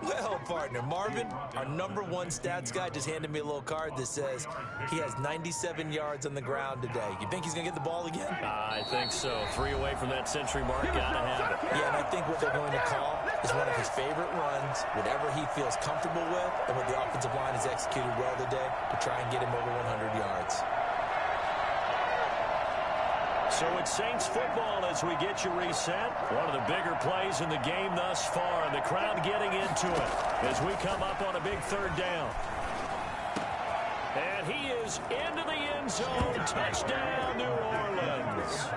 Well, partner, Marvin, our #1 stats guy, just handed me a little card that says he has 97 yards on the ground today. You think he's going to get the ball again? I think so. 3 away from that century mark. Got to have it. Yeah, and I think what they're going to call is one of his favorite runs, whatever he feels comfortable with, and what the offensive line has executed well today to try and get him over 100 yards. So it's Saints football as we get you reset. One of the bigger plays in the game thus far, and the crowd getting into it as we come up on a big 3rd down. And he is into the end zone. Touchdown, New Orleans.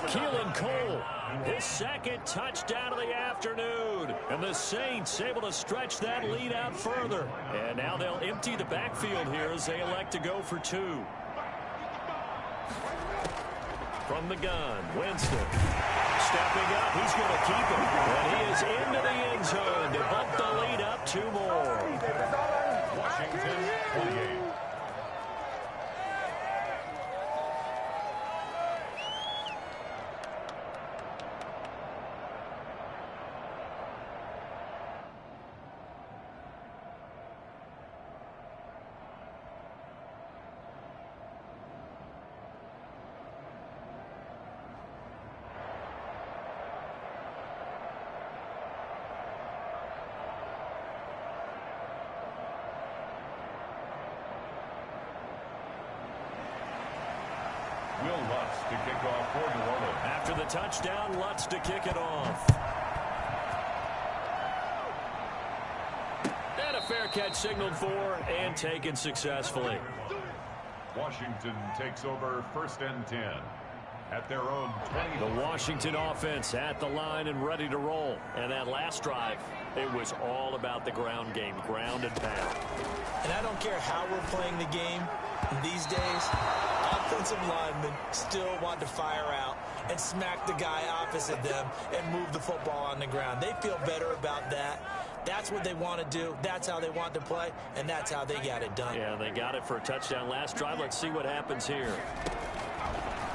Keelan Cole, his 2nd touchdown of the afternoon. And the Saints able to stretch that lead out further. And now they'll empty the backfield here as they elect to go for 2. From the gun, Winston. Stepping up, he's going to keep it. And he is into the end zone to bump the lead up 2 more. Washington 28. Will Lutz to kick off for New Orleans. After the touchdown, Lutz to kick it off. And a fair catch signaled for and taken successfully. Washington takes over 1st and 10 at their own 20. The Washington offense at the line and ready to roll. And that last drive, it was all about the ground game, ground and pound. And I don't care how we're playing the game these days, offensive linemen still want to fire out and smack the guy opposite them and move the football on the ground. They feel better about that. That's what they want to do. That's how they want to play, and that's how they got it done. Yeah, they got it for a touchdown last drive. Let's see what happens here.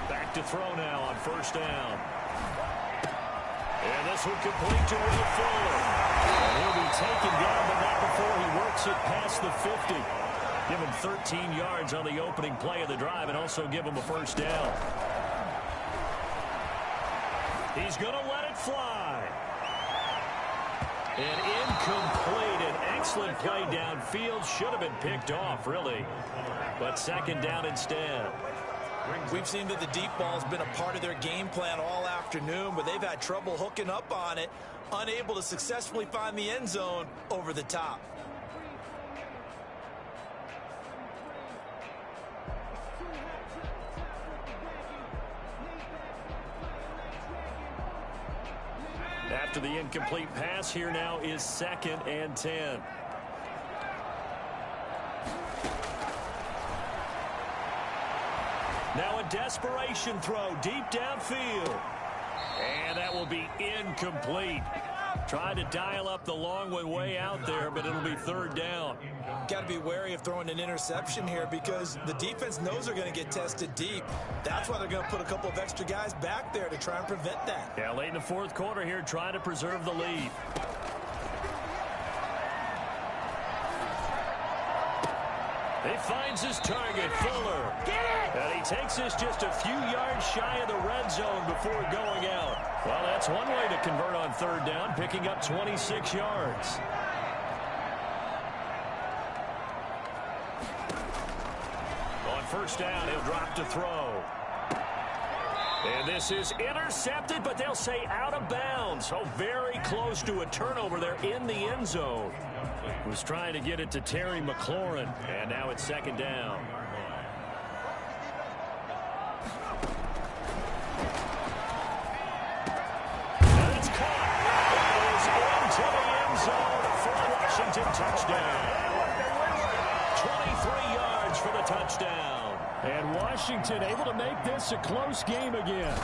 Back to throw now on first down. And this will complete to Will Fuller. And he'll be taken down, but not before he works it past the 50. Give him 13 yards on the opening play of the drive and also give him a first down. He's going to let it fly. And incomplete. An excellent play downfield. Should have been picked off, really. But second down instead. We've seen that the deep ball's been a part of their game plan all afternoon, but they've had trouble hooking up on it, unable to successfully find the end zone over the top. After the incomplete pass, here now is 2nd and 10. Now a desperation throw deep downfield. And that will be incomplete. Tried to dial up the long one way out there, but it'll be third down. Got to be wary of throwing an interception here because the defense knows they're going to get tested deep. That's why they're going to put a couple of extra guys back there to try and prevent that. Yeah, late in the fourth quarter here, trying to preserve the lead. He finds his target, Fuller. And he takes this just a few yards shy of the red zone before going out. Well, that's one way to convert on third down, picking up 26 yards. On first down, he'll drop to throw. And this is intercepted, but they'll say out of bounds. So very close to a turnover there in the end zone. Was trying to get it to Terry McLaurin, and now it's second down. And it's caught. It is into the end zone for a Washington touchdown. 23 yards for the touchdown. And Washington able to make this a close game again.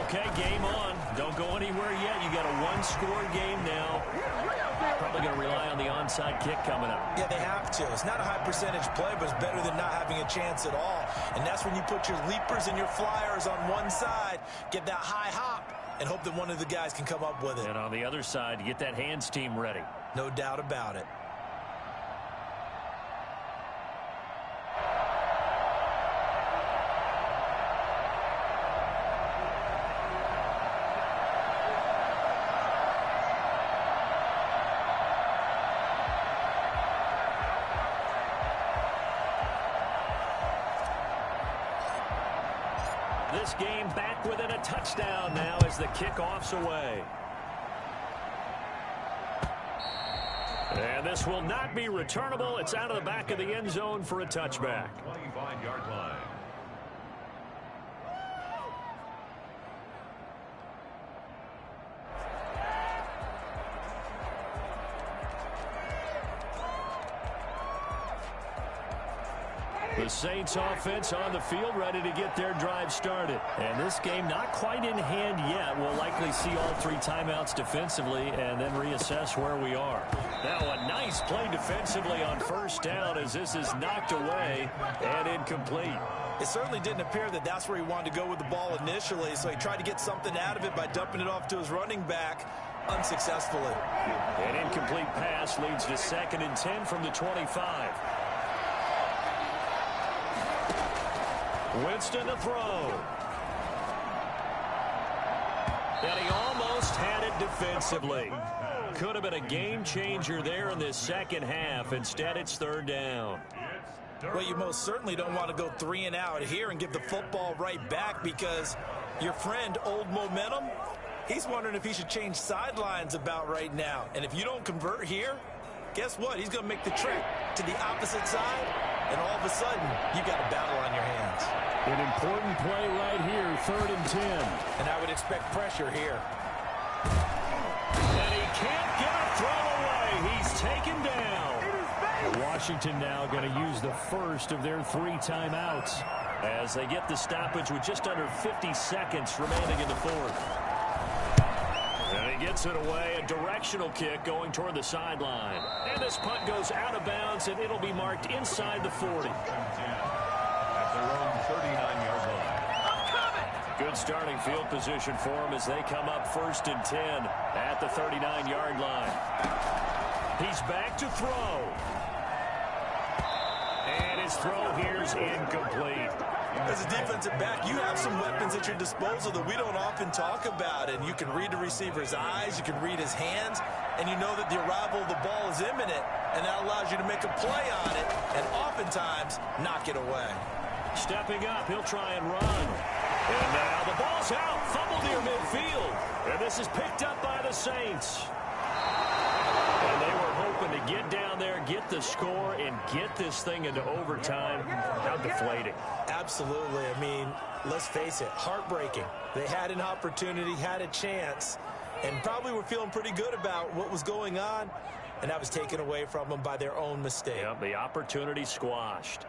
Okay, game on. Don't go anywhere yet. You got a one-score game now. Probably going to rely on the onside kick coming up. Yeah, they have to. It's not a high percentage play, but it's better than not having a chance at all. And that's when you put your leapers and your flyers on one side, get that high hop, and hope that one of the guys can come up with it. And on the other side, get that hands team ready. No doubt about it. This game back within a touchdown now as the kickoff's away. And this will not be returnable. It's out of the back of the end zone for a touchback. 25-yard line. The Saints offense on the field ready to get their drive started. And this game not quite in hand yet. We'll likely see all three timeouts defensively and then reassess where we are. Now a nice play defensively on first down as this is knocked away and incomplete. It certainly didn't appear that that's where he wanted to go with the ball initially, so he tried to get something out of it by dumping it off to his running back unsuccessfully. An incomplete pass leads to 2nd and 10 from the 25. Winston to throw. And he almost had it defensively. Could have been a game changer there in this second half. Instead, it's third down. Well, you most certainly don't want to go 3 and out here and give the football right back because your friend, Old Momentum, he's wondering if he should change sidelines about right now. And if you don't convert here, guess what? He's going to make the trek to the opposite side, and all of a sudden, you got a battle on your hands. An important play right here, 3rd and 10. And I would expect pressure here. And he can't get a throw away. He's taken down. Washington now going to use the first of their 3 timeouts. As they get the stoppage with just under 50 seconds remaining in the fourth. And he gets it away, a directional kick going toward the sideline. And this punt goes out of bounds, and it'll be marked inside the 40. At their own 39-yard line. Good starting field position for him as they come up 1st and 10 at the 39-yard line. He's back to throw. And his throw here is incomplete. As a defensive back, you have some weapons at your disposal that we don't often talk about. And you can read the receiver's eyes, you can read his hands, and you know that the arrival of the ball is imminent. And that allows you to make a play on it and oftentimes knock it away. Stepping up, he'll try and run. And now the ball's out, fumbled near midfield. And this is picked up by the Saints. And they were hoping to get down there, get the score, and get this thing into overtime. How deflating. Absolutely. I mean, let's face it, heartbreaking. They had an opportunity, had a chance, and probably were feeling pretty good about what was going on, and that was taken away from them by their own mistake. Yep, the opportunity squashed.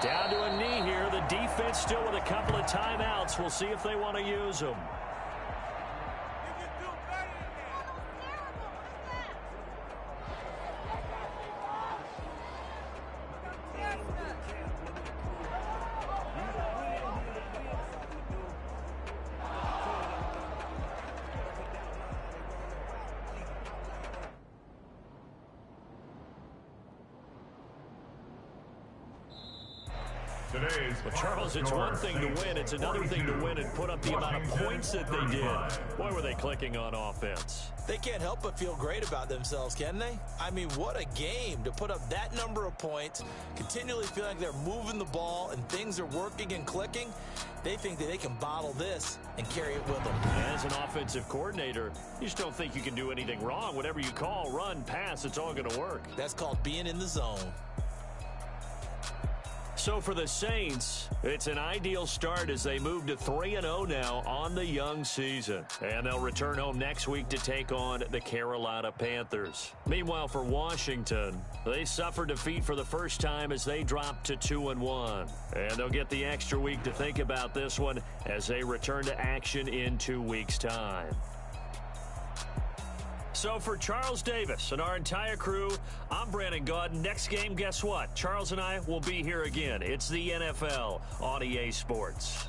Down to a knee here. The defense still with a couple of timeouts. We'll see if they want to use them. Well, Charles, it's one thing to win. It's another thing to win and put up the amount of points that they did. Boy, were they clicking on offense. They can't help but feel great about themselves, can they? I mean, what a game to put up that number of points, continually feel like they're moving the ball and things are working and clicking. They think that they can bottle this and carry it with them. As an offensive coordinator, you just don't think you can do anything wrong. Whatever you call, run, pass, it's all going to work. That's called being in the zone. So for the Saints, it's an ideal start as they move to 3-0 now on the young season. And they'll return home next week to take on the Carolina Panthers. Meanwhile, for Washington, they suffered defeat for the first time as they dropped to 2-1. And they'll get the extra week to think about this one as they return to action in 2 weeks' time. So for Charles Davis and our entire crew, I'm Brandon Gaudin. Next game, guess what? Charles and I will be here again. It's the NFL on EA Sports.